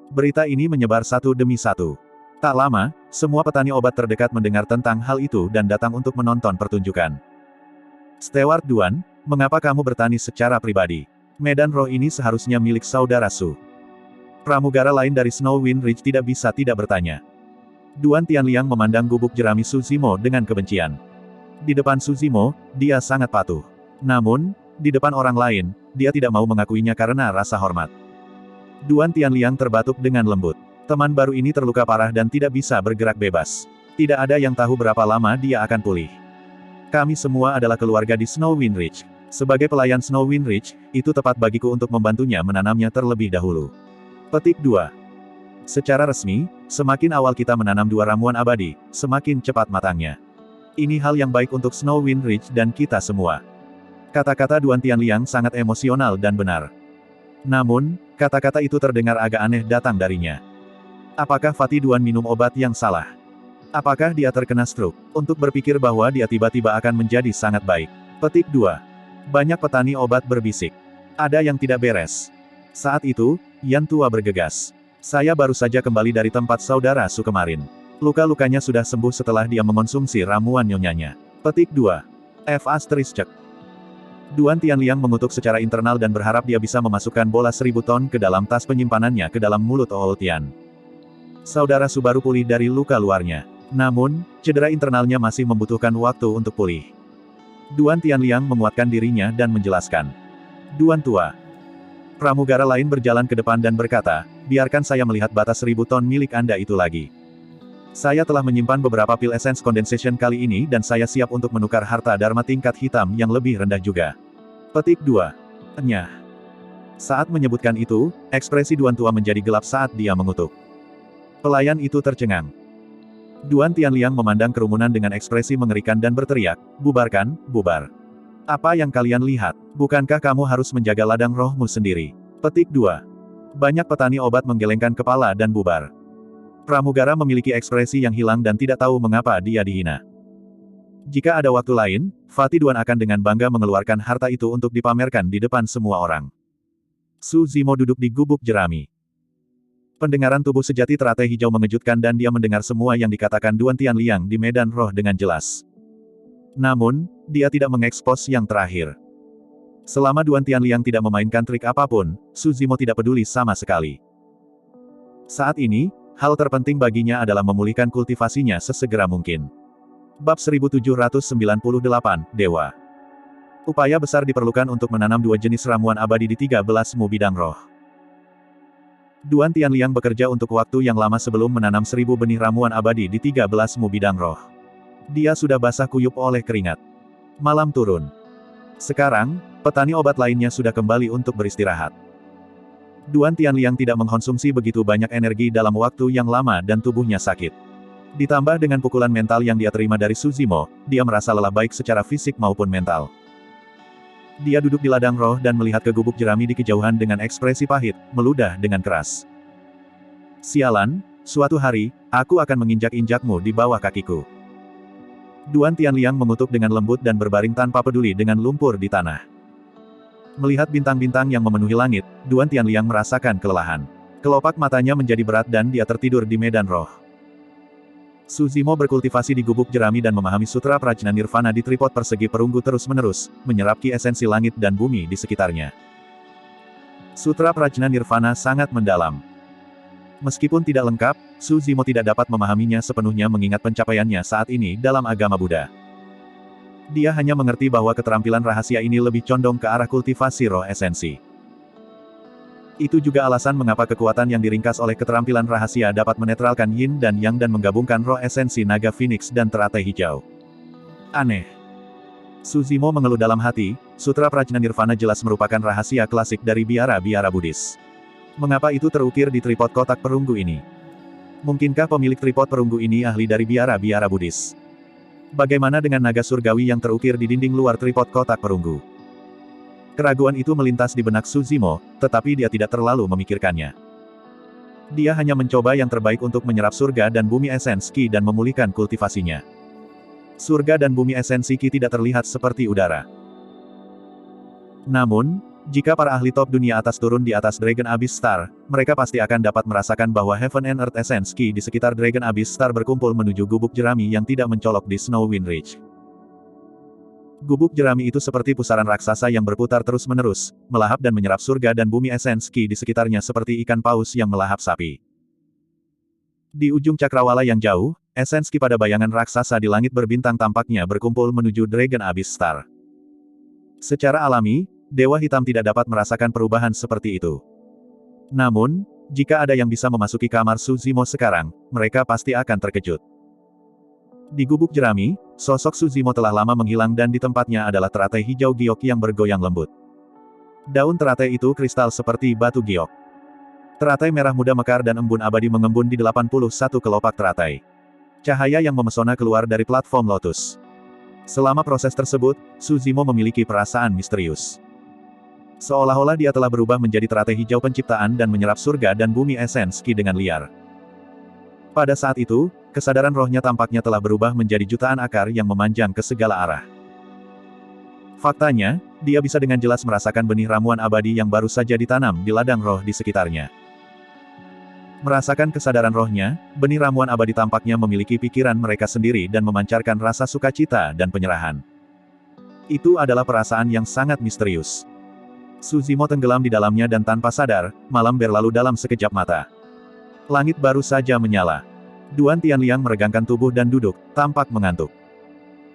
Berita ini menyebar satu demi satu. Tak lama, semua petani obat terdekat mendengar tentang hal itu dan datang untuk menonton pertunjukan. Steward Duan, mengapa kamu bertani secara pribadi? Medan roh ini seharusnya milik Saudara Su. Pramugara lain dari Snowwind Ridge tidak bisa tidak bertanya. Duan Tianliang memandang gubuk jerami Su Zimo dengan kebencian. Di depan Su Zimo, dia sangat patuh. Namun, di depan orang lain, dia tidak mau mengakuinya karena rasa hormat. Duan Tianliang terbatuk dengan lembut. Teman baru ini terluka parah dan tidak bisa bergerak bebas. Tidak ada yang tahu berapa lama dia akan pulih. Kami semua adalah keluarga di Snowwind Ridge. Sebagai pelayan Snow Wind Ridge, itu tepat bagiku untuk membantunya menanamnya terlebih dahulu. Petik 2. Secara resmi, semakin awal kita menanam 2 ramuan abadi, semakin cepat matangnya. Ini hal yang baik untuk Snow Wind Ridge dan kita semua. Kata-kata Duan Tianliang sangat emosional dan benar. Namun, kata-kata itu terdengar agak aneh datang darinya. Apakah Fatih Duan minum obat yang salah? Apakah dia terkena stroke? Untuk berpikir bahwa dia tiba-tiba akan menjadi sangat baik. Petik 2. Banyak petani obat berbisik. Ada yang tidak beres. Saat itu, Yan Tua bergegas. Saya baru saja kembali dari tempat saudara Su kemarin. Luka-lukanya sudah sembuh setelah dia mengonsumsi ramuan nyonyanya. Petik 2. F***. Duan Tianliang mengutuk secara internal dan berharap dia bisa memasukkan bola 1000 ton ke dalam tas penyimpanannya ke dalam mulut Ool Tian. Saudara Su baru pulih dari luka luarnya. Namun, cedera internalnya masih membutuhkan waktu untuk pulih. Duan Tianliang menguatkan dirinya dan menjelaskan. Duan Tua. Pramugara lain berjalan ke depan dan berkata, biarkan saya melihat batas 1000 ton milik Anda itu lagi. Saya telah menyimpan beberapa pil essence condensation kali ini dan saya siap untuk menukar harta Dharma tingkat hitam yang lebih rendah juga. Petik 2. Nyah. Saat menyebutkan itu, ekspresi Duan Tua menjadi gelap saat dia mengutuk. Pelayan itu tercengang. Duan Tianliang memandang kerumunan dengan ekspresi mengerikan dan berteriak, bubarkan, bubar. Apa yang kalian lihat? Bukankah kamu harus menjaga ladang rohmu sendiri? Petik 2. Banyak petani obat menggelengkan kepala dan bubar. Pramugara memiliki ekspresi yang hilang dan tidak tahu mengapa dia dihina. Jika ada waktu lain, Fatih Duan akan dengan bangga mengeluarkan harta itu untuk dipamerkan di depan semua orang. Su Zimo duduk di gubuk jerami. Pendengaran tubuh sejati teratai hijau mengejutkan dan dia mendengar semua yang dikatakan Duan Tianliang di medan roh dengan jelas. Namun, dia tidak mengekspos yang terakhir. Selama Duan Tianliang tidak memainkan trik apapun, Su Zimo tidak peduli sama sekali. Saat ini, hal terpenting baginya adalah memulihkan kultivasinya sesegera mungkin. Bab 1798, Dewa. Upaya besar diperlukan untuk menanam 2 jenis ramuan abadi di 13 mu bidang roh. Duan Tianliang bekerja untuk waktu yang lama sebelum menanam 1000 benih ramuan abadi di 13 mu bidang roh. Dia sudah basah kuyup oleh keringat. Malam turun. Sekarang, petani obat lainnya sudah kembali untuk beristirahat. Duan Tianliang tidak mengkonsumsi begitu banyak energi dalam waktu yang lama dan tubuhnya sakit. Ditambah dengan pukulan mental yang dia terima dari Su Zimo, dia merasa lelah baik secara fisik maupun mental. Dia duduk di ladang roh dan melihat ke gubuk jerami di kejauhan dengan ekspresi pahit, meludah dengan keras. Sialan, suatu hari, aku akan menginjak-injakmu di bawah kakiku. Duan Tianliang mengutuk dengan lembut dan berbaring tanpa peduli dengan lumpur di tanah. Melihat bintang-bintang yang memenuhi langit, Duan Tianliang merasakan kelelahan. Kelopak matanya menjadi berat dan dia tertidur di medan roh. Su Zimo berkultivasi di gubuk jerami dan memahami sutra prajna nirvana di tripod persegi perunggu terus-menerus, menyerap ki esensi langit dan bumi di sekitarnya. Sutra prajna nirvana sangat mendalam. Meskipun tidak lengkap, Su Zimo tidak dapat memahaminya sepenuhnya mengingat pencapaiannya saat ini dalam agama Buddha. Dia hanya mengerti bahwa keterampilan rahasia ini lebih condong ke arah kultivasi roh esensi. Itu juga alasan mengapa kekuatan yang diringkas oleh keterampilan rahasia dapat menetralkan yin dan yang dan menggabungkan roh esensi naga phoenix dan teratai hijau. Aneh. Su Zimo mengeluh dalam hati, sutra prajna nirvana jelas merupakan rahasia klasik dari biara-biara Buddhis. Mengapa itu terukir di tripod kotak perunggu ini? Mungkinkah pemilik tripod perunggu ini ahli dari biara-biara Buddhis? Bagaimana dengan naga surgawi yang terukir di dinding luar tripod kotak perunggu? Keraguan itu melintas di benak Su Zimo, tetapi dia tidak terlalu memikirkannya. Dia hanya mencoba yang terbaik untuk menyerap surga dan bumi esens Qi dan memulihkan kultivasinya. Surga dan bumi esensi Qi tidak terlihat seperti udara. Namun, jika para ahli top dunia atas turun di atas Dragon Abyss Star, mereka pasti akan dapat merasakan bahwa Heaven and Earth Essence Qi di sekitar Dragon Abyss Star berkumpul menuju gubuk jerami yang tidak mencolok di Snow Wind Ridge. Gubuk jerami itu seperti pusaran raksasa yang berputar terus-menerus, melahap dan menyerap surga dan bumi esens Qi di sekitarnya seperti ikan paus yang melahap sapi. Di ujung cakrawala yang jauh, esens Qi pada bayangan raksasa di langit berbintang tampaknya berkumpul menuju Dragon Abyss Star. Secara alami, Dewa Hitam tidak dapat merasakan perubahan seperti itu. Namun, jika ada yang bisa memasuki kamar Su Zimo sekarang, mereka pasti akan terkejut. Di gubuk jerami, Sosok Suzimo telah lama menghilang dan di tempatnya adalah teratai hijau giok yang bergoyang lembut. Daun teratai itu kristal seperti batu giok. Teratai merah muda mekar dan embun abadi mengembun di 81 kelopak teratai. Cahaya yang memesona keluar dari platform lotus. Selama proses tersebut, Suzimo memiliki perasaan misterius. Seolah-olah dia telah berubah menjadi teratai hijau penciptaan dan menyerap surga dan bumi esens Ki dengan liar. Pada saat itu, kesadaran rohnya tampaknya telah berubah menjadi jutaan akar yang memanjang ke segala arah. Faktanya, dia bisa dengan jelas merasakan benih ramuan abadi yang baru saja ditanam di ladang roh di sekitarnya. Merasakan kesadaran rohnya, benih ramuan abadi tampaknya memiliki pikiran mereka sendiri dan memancarkan rasa sukacita dan penyerahan. Itu adalah perasaan yang sangat misterius. Suzimo tenggelam di dalamnya dan tanpa sadar, malam berlalu dalam sekejap mata. Langit baru saja menyala. Duan Tianliang meregangkan tubuh dan duduk, tampak mengantuk.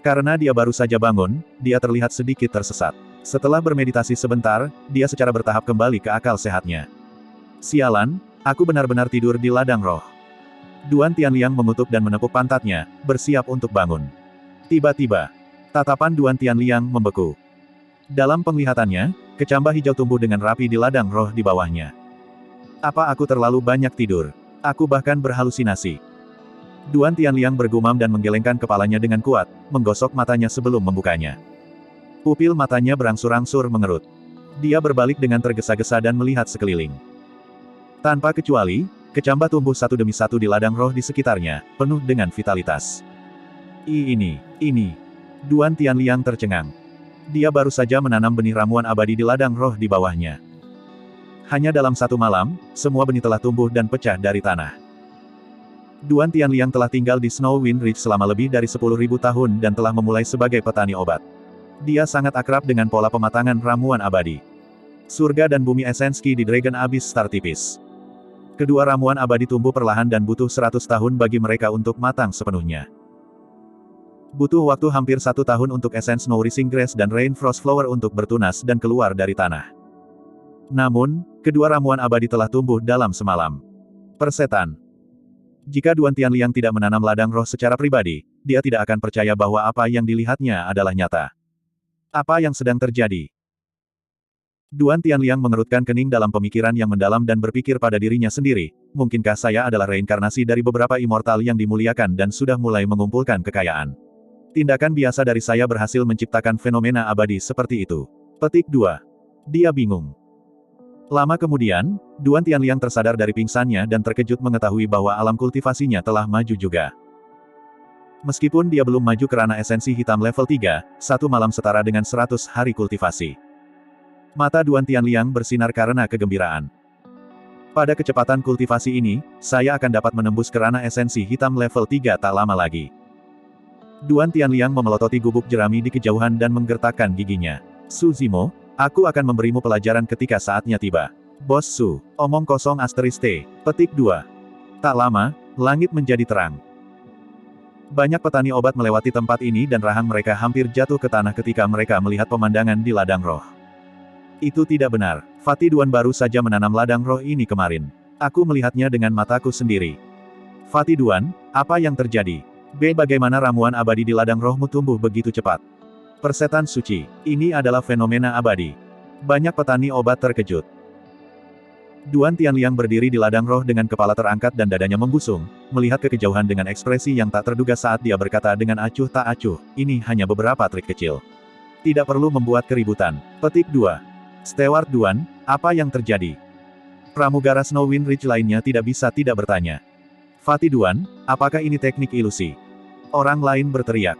Karena dia baru saja bangun, dia terlihat sedikit tersesat. Setelah bermeditasi sebentar, dia secara bertahap kembali ke akal sehatnya. Sialan, aku benar-benar tidur di ladang roh. Duan Tianliang mengutuk dan menepuk pantatnya, bersiap untuk bangun. Tiba-tiba, tatapan Duan Tianliang membeku. Dalam penglihatannya, kecambah hijau tumbuh dengan rapi di ladang roh di bawahnya. Apa aku terlalu banyak tidur? Aku bahkan berhalusinasi. Duan Tianliang bergumam dan menggelengkan kepalanya dengan kuat, menggosok matanya sebelum membukanya. Pupil matanya berangsur-angsur mengerut. Dia berbalik dengan tergesa-gesa dan melihat sekeliling. Tanpa kecuali, kecambah tumbuh satu demi satu di ladang roh di sekitarnya, penuh dengan vitalitas. Ini. Duan Tianliang tercengang. Dia baru saja menanam benih ramuan abadi di ladang roh di bawahnya. Hanya dalam satu malam, semua benih telah tumbuh dan pecah dari tanah. Duan Tianliang telah tinggal di Snow Wind Ridge selama lebih dari 10.000 tahun dan telah memulai sebagai petani obat. Dia sangat akrab dengan pola pematangan ramuan abadi. Surga dan bumi Esenski di Dragon Abyss Star tipis. Kedua ramuan abadi tumbuh perlahan dan butuh 100 tahun bagi mereka untuk matang sepenuhnya. Butuh waktu hampir 1 tahun untuk esens Nourishing Grass dan Rain Frost Flower untuk bertunas dan keluar dari tanah. Namun, kedua ramuan abadi telah tumbuh dalam semalam. Persetan. Jika Duan Tianliang tidak menanam ladang roh secara pribadi, dia tidak akan percaya bahwa apa yang dilihatnya adalah nyata. Apa yang sedang terjadi? Duan Tianliang mengerutkan kening dalam pemikiran yang mendalam dan berpikir pada dirinya sendiri, mungkinkah saya adalah reinkarnasi dari beberapa immortal yang dimuliakan dan sudah mulai mengumpulkan kekayaan? Tindakan biasa dari saya berhasil menciptakan fenomena abadi seperti itu. Petik 2. Dia bingung. Lama kemudian, Duan Tianliang tersadar dari pingsannya dan terkejut mengetahui bahwa alam kultivasinya telah maju juga. Meskipun dia belum maju ke ranah esensi hitam level 3, satu malam setara dengan 100 hari kultivasi. Mata Duan Tianliang bersinar karena kegembiraan. Pada kecepatan kultivasi ini, saya akan dapat menembus ke ranah esensi hitam level 3 tak lama lagi. Duan Tianliang memelototi gubuk jerami di kejauhan dan menggertakkan giginya. Suzimo, aku akan memberimu pelajaran ketika saatnya tiba. Bos Su, omong kosong asterisk T. Petik 2. Tak lama, langit menjadi terang. Banyak petani obat melewati tempat ini dan rahang mereka hampir jatuh ke tanah ketika mereka melihat pemandangan di ladang roh. Itu tidak benar. Fatih Duan baru saja menanam ladang roh ini kemarin. Aku melihatnya dengan mataku sendiri. Fatih Duan, apa yang terjadi? Bagaimana ramuan abadi di ladang rohmu tumbuh begitu cepat? Persetan suci. Ini adalah fenomena abadi. Banyak petani obat terkejut. Duan Tianliang berdiri di ladang roh dengan kepala terangkat dan dadanya membusung, melihat ke kejauhan dengan ekspresi yang tak terduga saat dia berkata dengan acuh tak acuh, ini hanya beberapa trik kecil. Tidak perlu membuat keributan. Petik 2. Steward Duan, apa yang terjadi? Pramugara Snow Wind Ridge lainnya tidak bisa tidak bertanya. Fatih Duan, apakah ini teknik ilusi? Orang lain berteriak.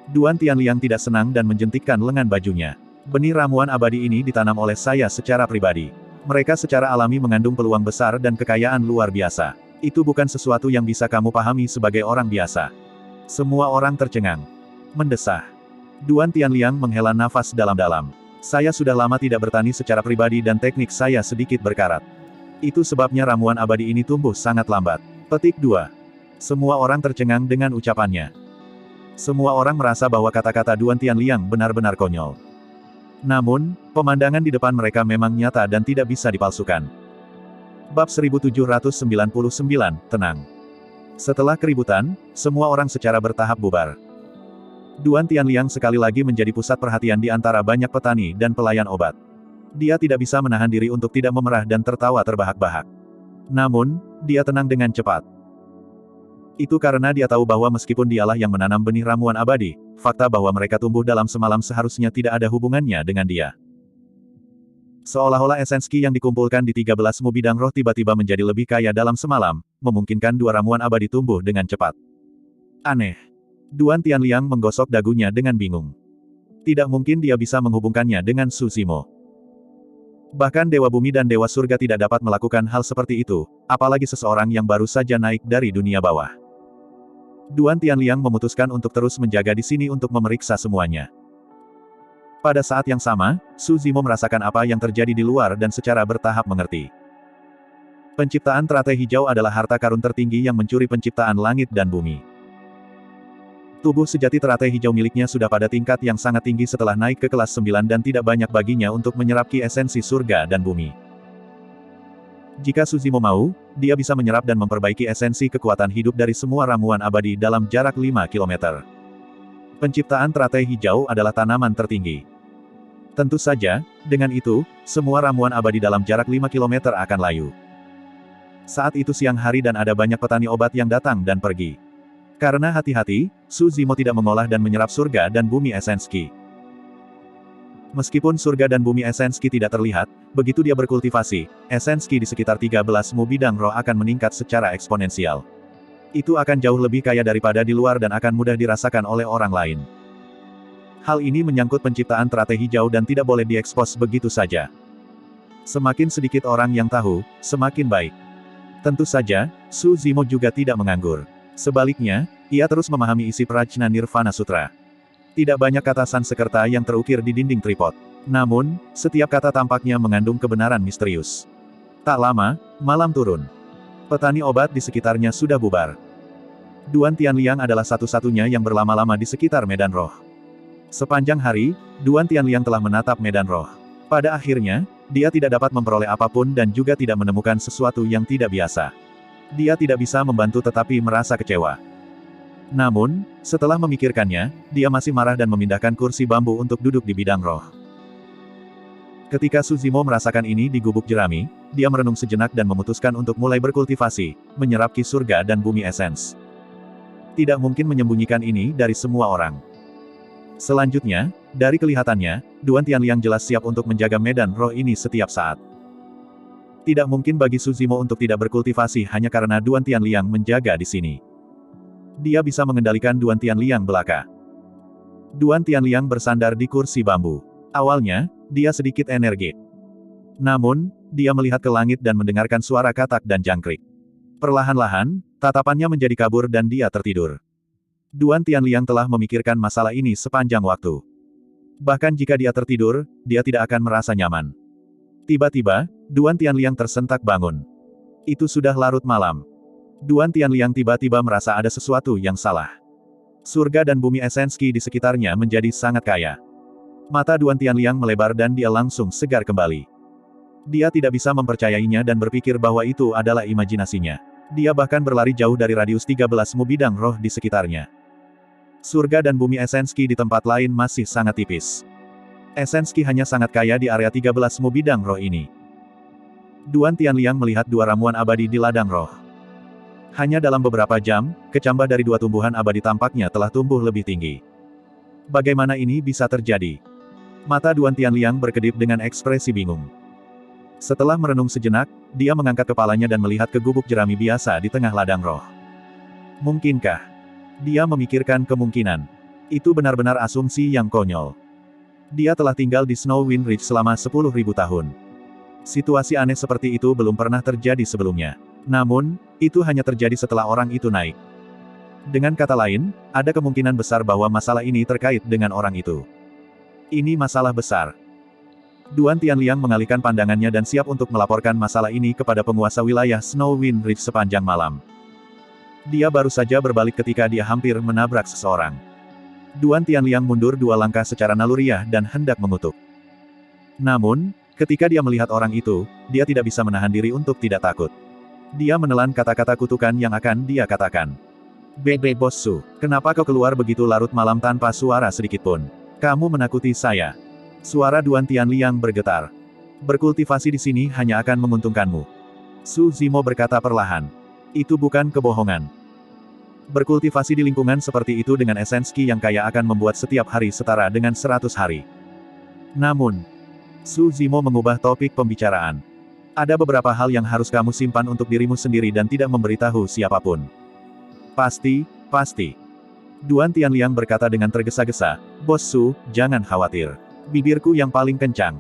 Duan Tianliang tidak senang dan menjentikkan lengan bajunya. Benih ramuan abadi ini ditanam oleh saya secara pribadi. Mereka secara alami mengandung peluang besar dan kekayaan luar biasa. Itu bukan sesuatu yang bisa kamu pahami sebagai orang biasa. Semua orang tercengang. Mendesah. Duan Tianliang menghela nafas dalam-dalam. Saya sudah lama tidak bertani secara pribadi dan teknik saya sedikit berkarat. Itu sebabnya ramuan abadi ini tumbuh sangat lambat. Petik 2. Semua orang tercengang dengan ucapannya. Semua orang merasa bahwa kata-kata Duan Tianliang benar-benar konyol. Namun, pemandangan di depan mereka memang nyata dan tidak bisa dipalsukan. Bab 1799, tenang. Setelah keributan, semua orang secara bertahap bubar. Duan Tianliang sekali lagi menjadi pusat perhatian di antara banyak petani dan pelayan obat. Dia tidak bisa menahan diri untuk tidak memerah dan tertawa terbahak-bahak. Namun, dia tenang dengan cepat. Itu karena dia tahu bahwa meskipun dialah yang menanam benih ramuan abadi, fakta bahwa mereka tumbuh dalam semalam seharusnya tidak ada hubungannya dengan dia. Seolah-olah esens Qi yang dikumpulkan di 13mu bidang roh tiba-tiba menjadi lebih kaya dalam semalam, memungkinkan dua ramuan abadi tumbuh dengan cepat. Aneh. Duan Tianliang menggosok dagunya dengan bingung. Tidak mungkin dia bisa menghubungkannya dengan Su Zimo. Bahkan Dewa Bumi dan Dewa Surga tidak dapat melakukan hal seperti itu, apalagi seseorang yang baru saja naik dari dunia bawah. Duan Tianliang memutuskan untuk terus menjaga di sini untuk memeriksa semuanya. Pada saat yang sama, Su Zimo merasakan apa yang terjadi di luar dan secara bertahap mengerti. Penciptaan teratai hijau adalah harta karun tertinggi yang mencuri penciptaan langit dan bumi. Tubuh sejati teratai hijau miliknya sudah pada tingkat yang sangat tinggi setelah naik ke kelas 9 dan tidak banyak baginya untuk menyerap ki esensi surga dan bumi. Jika Su Zimo mau, dia bisa menyerap dan memperbaiki esensi kekuatan hidup dari semua ramuan abadi dalam jarak 5 km. Penciptaan teratai hijau adalah tanaman tertinggi. Tentu saja, dengan itu, semua ramuan abadi dalam jarak 5 km akan layu. Saat itu siang hari dan ada banyak petani obat yang datang dan pergi. Karena hati-hati, Su Zimo tidak mengolah dan menyerap surga dan bumi esens Qi. Meskipun surga dan bumi esens Qi tidak terlihat, begitu dia berkultivasi, esens Qi di sekitar 13mu bidang roh akan meningkat secara eksponensial. Itu akan jauh lebih kaya daripada di luar dan akan mudah dirasakan oleh orang lain. Hal ini menyangkut penciptaan teratai hijau dan tidak boleh diekspos begitu saja. Semakin sedikit orang yang tahu, semakin baik. Tentu saja, Su Zimo juga tidak menganggur. Sebaliknya, ia terus memahami isi Prajna Nirvana Sutra. Tidak banyak kata Sanskerta yang terukir di dinding tripod. Namun, setiap kata tampaknya mengandung kebenaran misterius. Tak lama, malam turun. Petani obat di sekitarnya sudah bubar. Duan Tianliang adalah satu-satunya yang berlama-lama di sekitar medan roh. Sepanjang hari, Duan Tianliang telah menatap medan roh. Pada akhirnya, dia tidak dapat memperoleh apapun dan juga tidak menemukan sesuatu yang tidak biasa. Dia tidak bisa membantu tetapi merasa kecewa. Namun, setelah memikirkannya, dia masih marah dan memindahkan kursi bambu untuk duduk di bidang roh. Ketika Su Zimo merasakan ini di gubuk jerami, dia merenung sejenak dan memutuskan untuk mulai berkultivasi, menyerap ki surga dan bumi esens. Tidak mungkin menyembunyikan ini dari semua orang. Selanjutnya, dari kelihatannya, Duan Tianliang jelas siap untuk menjaga medan roh ini setiap saat. Tidak mungkin bagi Su Zimo untuk tidak berkultivasi hanya karena Duan Tianliang menjaga di sini. Dia bisa mengendalikan Duan Tianliang belaka. Duan Tianliang bersandar di kursi bambu. Awalnya, dia sedikit energi. Namun, dia melihat ke langit dan mendengarkan suara katak dan jangkrik. Perlahan-lahan, tatapannya menjadi kabur dan dia tertidur. Duan Tianliang telah memikirkan masalah ini sepanjang waktu. Bahkan jika dia tertidur, dia tidak akan merasa nyaman. Tiba-tiba, Duan Tianliang tersentak bangun. Itu sudah larut malam. Duan Tianliang tiba-tiba merasa ada sesuatu yang salah. Surga dan bumi esens Qi di sekitarnya menjadi sangat kaya. Mata Duan Tianliang melebar dan dia langsung segar kembali. Dia tidak bisa mempercayainya dan berpikir bahwa itu adalah imajinasinya. Dia bahkan berlari jauh dari radius 13mu bidang roh di sekitarnya. Surga dan bumi esens Qi di tempat lain masih sangat tipis. Esens Qi hanya sangat kaya di area 13mu bidang roh ini. Duan Tianliang melihat dua ramuan abadi di ladang roh. Hanya dalam beberapa jam, kecambah dari dua tumbuhan abadi tampaknya telah tumbuh lebih tinggi. Bagaimana ini bisa terjadi? Mata Duan Tianliang berkedip dengan ekspresi bingung. Setelah merenung sejenak, dia mengangkat kepalanya dan melihat ke gubuk jerami biasa di tengah ladang roh. Mungkinkah? Dia memikirkan kemungkinan. Itu benar-benar asumsi yang konyol. Dia telah tinggal di Snow Wind Ridge selama 10.000 tahun. Situasi aneh seperti itu belum pernah terjadi sebelumnya. Namun, itu hanya terjadi setelah orang itu naik. Dengan kata lain, ada kemungkinan besar bahwa masalah ini terkait dengan orang itu. Ini masalah besar. Duan Tianliang mengalihkan pandangannya dan siap untuk melaporkan masalah ini kepada penguasa wilayah Snow Wind Ridge sepanjang malam. Dia baru saja berbalik ketika dia hampir menabrak seseorang. Duan Tianliang mundur 2 langkah secara naluriah dan hendak mengutuk. Namun, ketika dia melihat orang itu, dia tidak bisa menahan diri untuk tidak takut. Dia menelan kata-kata kutukan yang akan dia katakan. Bebe Bos Su, kenapa kau keluar begitu larut malam tanpa suara sedikitpun? Kamu menakuti saya. Suara Duan Tianliang bergetar. Berkultivasi di sini hanya akan menguntungkanmu. Su Zimo berkata perlahan. Itu bukan kebohongan. Berkultivasi di lingkungan seperti itu dengan esens Qi yang kaya akan membuat setiap hari setara dengan 100 hari. Namun, Su Zimo mengubah topik pembicaraan. Ada beberapa hal yang harus kamu simpan untuk dirimu sendiri dan tidak memberitahu siapapun. Pasti. Duan Tianliang berkata dengan tergesa-gesa, Bos Su, jangan khawatir. Bibirku yang paling kencang.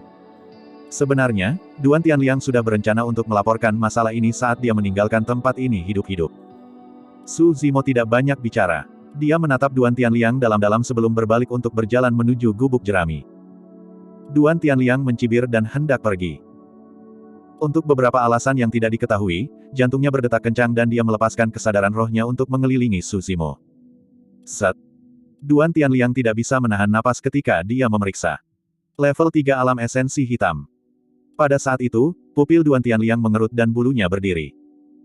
Sebenarnya, Duan Tianliang sudah berencana untuk melaporkan masalah ini saat dia meninggalkan tempat ini hidup-hidup. Su Zimo tidak banyak bicara. Dia menatap Duan Tianliang dalam-dalam sebelum berbalik untuk berjalan menuju gubuk jerami. Duan Tianliang mencibir dan hendak pergi. Untuk beberapa alasan yang tidak diketahui, jantungnya berdetak kencang dan dia melepaskan kesadaran rohnya untuk mengelilingi Su Zimo. Set. Duan Tianliang tidak bisa menahan napas ketika dia memeriksa. Level 3 alam esensi hitam. Pada saat itu, pupil Duan Tianliang mengerut dan bulunya berdiri.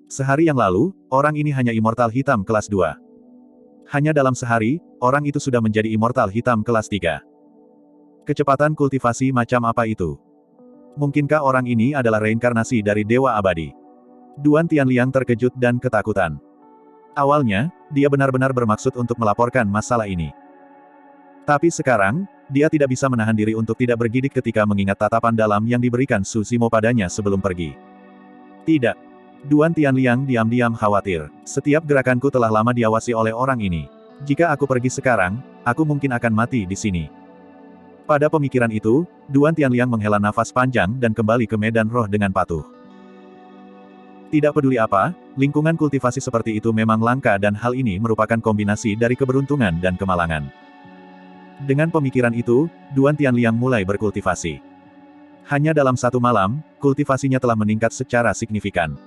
Sehari yang lalu, orang ini hanya immortal hitam kelas 2. Hanya dalam sehari, orang itu sudah menjadi immortal hitam kelas 3. Kecepatan kultivasi macam apa itu? Mungkinkah orang ini adalah reinkarnasi dari Dewa Abadi? Duan Tianliang terkejut dan ketakutan. Awalnya, dia benar-benar bermaksud untuk melaporkan masalah ini. Tapi sekarang, dia tidak bisa menahan diri untuk tidak bergidik ketika mengingat tatapan dalam yang diberikan Su Zimo padanya sebelum pergi. Tidak. Duan Tianliang diam-diam khawatir. Setiap gerakanku telah lama diawasi oleh orang ini. Jika aku pergi sekarang, aku mungkin akan mati di sini. Pada pemikiran itu, Duan Tianliang menghela nafas panjang dan kembali ke medan roh dengan patuh. Tidak peduli apa, lingkungan kultivasi seperti itu memang langka dan hal ini merupakan kombinasi dari keberuntungan dan kemalangan. Dengan pemikiran itu, Duan Tianliang mulai berkultivasi. Hanya dalam satu malam, kultivasinya telah meningkat secara signifikan.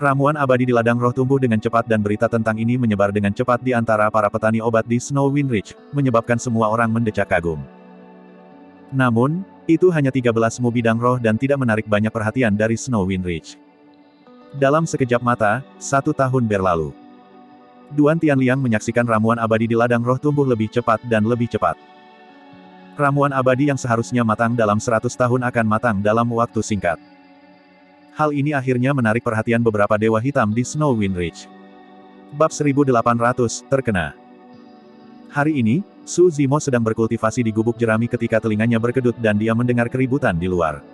Ramuan abadi di ladang roh tumbuh dengan cepat dan berita tentang ini menyebar dengan cepat di antara para petani obat di Snow Wind Ridge, menyebabkan semua orang mendecak kagum. Namun, itu hanya 13 mu bidang roh dan tidak menarik banyak perhatian dari Snow Wind Ridge. Dalam sekejap mata, 1 tahun berlalu. Duan Tianliang menyaksikan ramuan abadi di ladang roh tumbuh lebih cepat dan lebih cepat. Ramuan abadi yang seharusnya matang dalam 100 tahun akan matang dalam waktu singkat. Hal ini akhirnya menarik perhatian beberapa dewa hitam di Snow Wind Ridge. Bab 1800, terkena. Hari ini, Su Zimo sedang berkultivasi di gubuk jerami ketika telinganya berkedut dan dia mendengar keributan di luar.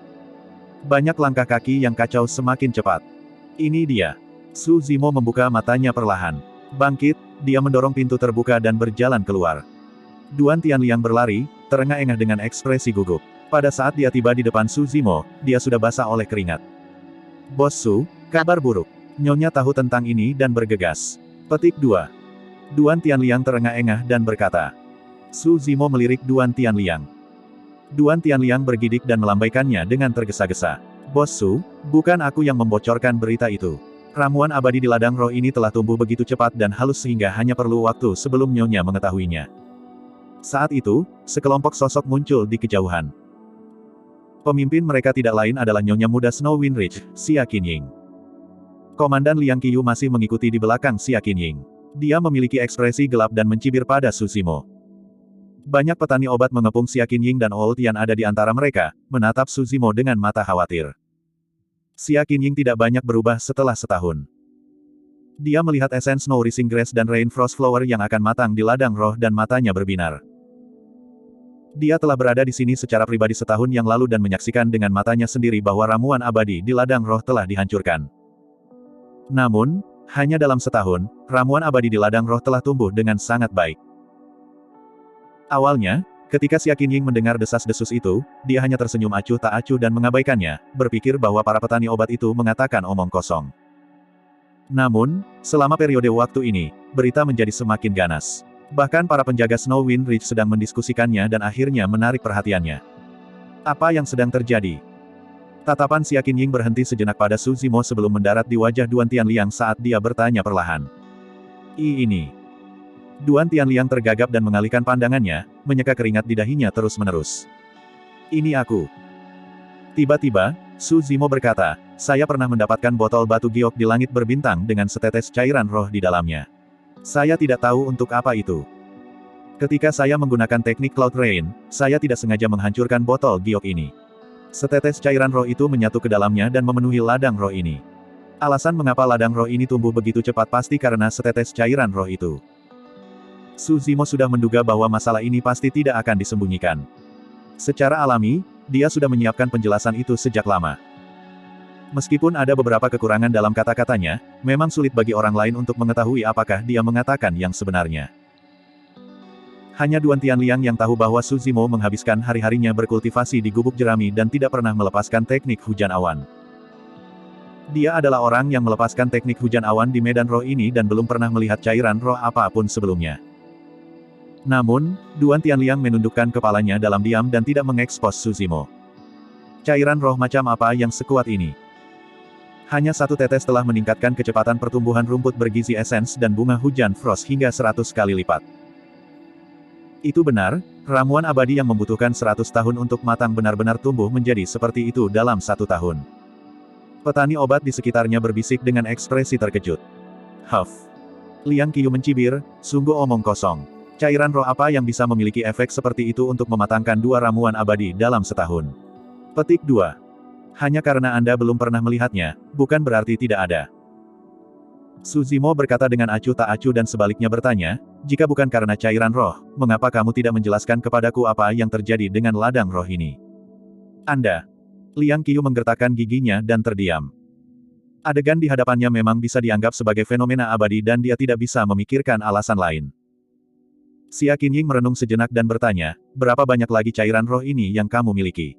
Banyak langkah kaki yang kacau semakin cepat. Ini dia. Su Zimo membuka matanya perlahan. Bangkit, dia mendorong pintu terbuka dan berjalan keluar. Duan Tianliang berlari, terengah-engah dengan ekspresi gugup. Pada saat dia tiba di depan Su Zimo, dia sudah basah oleh keringat. Bos Su, kabar buruk. Nyonya tahu tentang ini dan bergegas. Petik 2. Duan Tianliang terengah-engah dan berkata. Su Zimo melirik Duan Tianliang. Duan Tianliang bergidik dan melambaikannya dengan tergesa-gesa. Bos Su, bukan aku yang membocorkan berita itu. Ramuan abadi di ladang roh ini telah tumbuh begitu cepat dan halus sehingga hanya perlu waktu sebelum Nyonya mengetahuinya. Saat itu, sekelompok sosok muncul di kejauhan. Pemimpin mereka tidak lain adalah Nyonya muda Snow Wind Ridge, Xia Qinying. Komandan Liang Qiyu masih mengikuti di belakang Xia Qinying. Dia memiliki ekspresi gelap dan mencibir pada Su Zimo. Banyak petani obat mengepung Xia Qinying dan Old Yan ada di antara mereka, menatap Su Zimo dengan mata khawatir. Xia Qinying tidak banyak berubah setelah setahun. Dia melihat esens Snow Rising Grass dan Rain Frost Flower yang akan matang di ladang roh dan matanya berbinar. Dia telah berada di sini secara pribadi setahun yang lalu dan menyaksikan dengan matanya sendiri bahwa ramuan abadi di ladang roh telah dihancurkan. Namun, hanya dalam setahun, ramuan abadi di ladang roh telah tumbuh dengan sangat baik. Awalnya, ketika Xia Qinying mendengar desas-desus itu, dia hanya tersenyum acuh tak acuh dan mengabaikannya, berpikir bahwa para petani obat itu mengatakan omong kosong. Namun, selama periode waktu ini, berita menjadi semakin ganas. Bahkan para penjaga Snow Wind Ridge sedang mendiskusikannya dan akhirnya menarik perhatiannya. Apa yang sedang terjadi? Tatapan Xia Qinying berhenti sejenak pada Su Zimo sebelum mendarat di wajah Duan Tianliang saat dia bertanya perlahan. Ini. Duan Tianliang tergagap dan mengalihkan pandangannya, menyeka keringat di dahinya terus-menerus. Ini aku. Tiba-tiba, Su Zimo berkata, saya pernah mendapatkan botol batu giok di langit berbintang dengan setetes cairan roh di dalamnya. Saya tidak tahu untuk apa itu. Ketika saya menggunakan teknik Cloud Rain, saya tidak sengaja menghancurkan botol giok ini. Setetes cairan roh itu menyatu ke dalamnya dan memenuhi ladang roh ini. Alasan mengapa ladang roh ini tumbuh begitu cepat pasti karena setetes cairan roh itu. Su Zimo sudah menduga bahwa masalah ini pasti tidak akan disembunyikan. Secara alami, dia sudah menyiapkan penjelasan itu sejak lama. Meskipun ada beberapa kekurangan dalam kata-katanya, memang sulit bagi orang lain untuk mengetahui apakah dia mengatakan yang sebenarnya. Hanya Duan Tianliang yang tahu bahwa Su Zimo menghabiskan hari-harinya berkultivasi di gubuk jerami dan tidak pernah melepaskan teknik hujan awan. Dia adalah orang yang melepaskan teknik hujan awan di medan roh ini dan belum pernah melihat cairan roh apapun sebelumnya. Namun, Duan Tianliang menundukkan kepalanya dalam diam dan tidak mengekspos Su Zimo. Cairan roh macam apa yang sekuat ini? Hanya satu tetes telah meningkatkan kecepatan pertumbuhan rumput bergizi esens dan bunga hujan frost hingga 100 kali lipat. Itu benar, ramuan abadi yang membutuhkan 100 tahun untuk matang benar-benar tumbuh menjadi seperti itu dalam 1 tahun. Petani obat di sekitarnya berbisik dengan ekspresi terkejut. Huff. Liang Qiu mencibir, sungguh omong kosong. Cairan roh apa yang bisa memiliki efek seperti itu untuk mematangkan 2 ramuan abadi dalam setahun? Petik 2. Hanya karena Anda belum pernah melihatnya, bukan berarti tidak ada. Su Zimo berkata dengan acuh tak acuh dan sebaliknya bertanya, jika bukan karena cairan roh, mengapa kamu tidak menjelaskan kepadaku apa yang terjadi dengan ladang roh ini? Anda. Liang Qiu menggertakkan giginya dan terdiam. Adegan di hadapannya memang bisa dianggap sebagai fenomena abadi dan dia tidak bisa memikirkan alasan lain. Xia Qinying merenung sejenak dan bertanya, berapa banyak lagi cairan roh ini yang kamu miliki?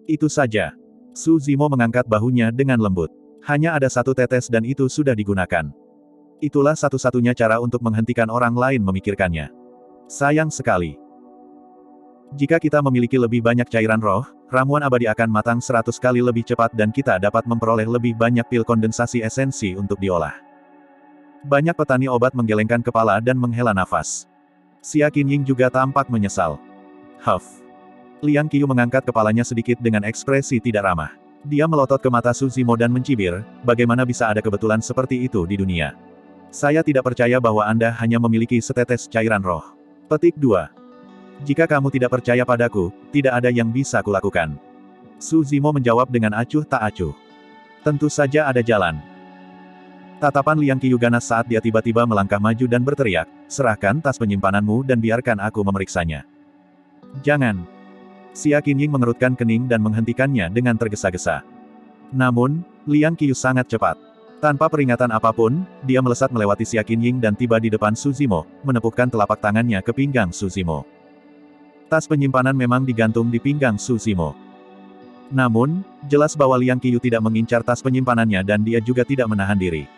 Itu saja. Su Zimo mengangkat bahunya dengan lembut. Hanya ada 1 tetes dan itu sudah digunakan. Itulah satu-satunya cara untuk menghentikan orang lain memikirkannya. Sayang sekali. Jika kita memiliki lebih banyak cairan roh, ramuan abadi akan matang 100 kali lebih cepat dan kita dapat memperoleh lebih banyak pil kondensasi esensi untuk diolah. Banyak petani obat menggelengkan kepala dan menghela nafas. Xia Qinying juga tampak menyesal. Huff. Liang Qiu mengangkat kepalanya sedikit dengan ekspresi tidak ramah. Dia melotot ke mata Su Zimo dan mencibir, bagaimana bisa ada kebetulan seperti itu di dunia? Saya tidak percaya bahwa Anda hanya memiliki setetes cairan roh. Petik 2. Jika kamu tidak percaya padaku, tidak ada yang bisa kulakukan. Su Zimo menjawab dengan acuh tak acuh. Tentu saja ada jalan. Tatapan Liang Qiu ganas saat dia tiba-tiba melangkah maju dan berteriak, serahkan tas penyimpananmu dan biarkan aku memeriksanya. Jangan. Xia Qinying mengerutkan kening dan menghentikannya dengan tergesa-gesa. Namun, Liang Qiu sangat cepat. Tanpa peringatan apapun, dia melesat melewati Xia Qinying dan tiba di depan Su Zimo, menepukkan telapak tangannya ke pinggang Su Zimo. Tas penyimpanan memang digantung di pinggang Su Zimo. Namun, jelas bahwa Liang Qiu tidak mengincar tas penyimpanannya dan dia juga tidak menahan diri.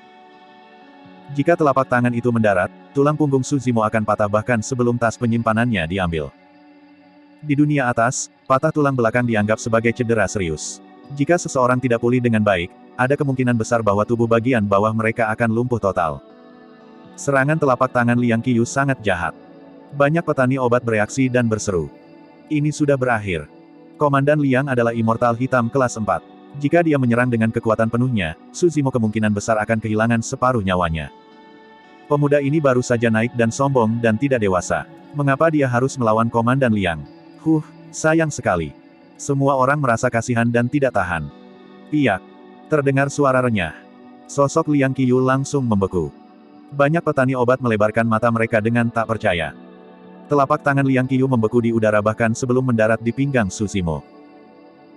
Jika telapak tangan itu mendarat, tulang punggung Su Zimo akan patah bahkan sebelum tas penyimpanannya diambil. Di dunia atas, patah tulang belakang dianggap sebagai cedera serius. Jika seseorang tidak pulih dengan baik, ada kemungkinan besar bahwa tubuh bagian bawah mereka akan lumpuh total. Serangan telapak tangan Liang Qiu sangat jahat. Banyak petani obat bereaksi dan berseru. Ini sudah berakhir. Komandan Liang adalah immortal hitam kelas 4. Jika dia menyerang dengan kekuatan penuhnya, Su Zimo kemungkinan besar akan kehilangan separuh nyawanya. Pemuda ini baru saja naik dan sombong dan tidak dewasa. Mengapa dia harus melawan Komandan Liang? Sayang sekali. Semua orang merasa kasihan dan tidak tahan. Piak. Terdengar suara renyah. Sosok Liang Qiu langsung membeku. Banyak petani obat melebarkan mata mereka dengan tak percaya. Telapak tangan Liang Qiu membeku di udara bahkan sebelum mendarat di pinggang Su Zimo.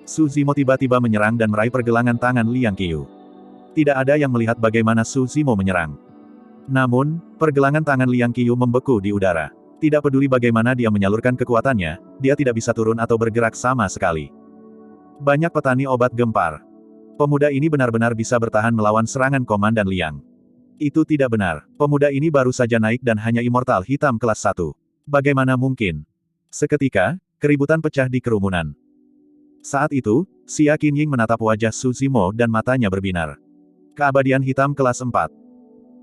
Su Zimo tiba-tiba menyerang dan meraih pergelangan tangan Liang Qiu. Tidak ada yang melihat bagaimana Su Zimo menyerang. Namun, pergelangan tangan Liang Qiu membeku di udara. Tidak peduli bagaimana dia menyalurkan kekuatannya, dia tidak bisa turun atau bergerak sama sekali. Banyak petani obat gempar. Pemuda ini benar-benar bisa bertahan melawan serangan Komandan Liang. Itu tidak benar. Pemuda ini baru saja naik dan hanya immortal hitam kelas 1. Bagaimana mungkin? Seketika, keributan pecah di kerumunan. Saat itu, Xia Qinying menatap wajah Su Zimo dan matanya berbinar. Keabadian hitam kelas 4.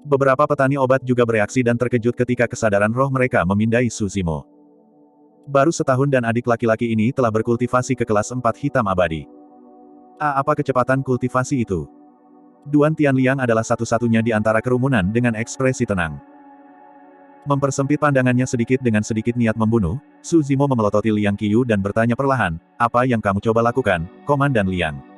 Beberapa petani obat juga bereaksi dan terkejut ketika kesadaran roh mereka memindai Su Zimo. Baru setahun dan adik laki-laki ini telah berkultivasi ke kelas 4 hitam abadi. Apa kecepatan kultivasi itu? Duan Tianliang adalah satu-satunya di antara kerumunan dengan ekspresi tenang. Mempersempit pandangannya sedikit dengan sedikit niat membunuh, Su Zimo memelototi Liang Qiu dan bertanya perlahan, apa yang kamu coba lakukan, Komandan Liang?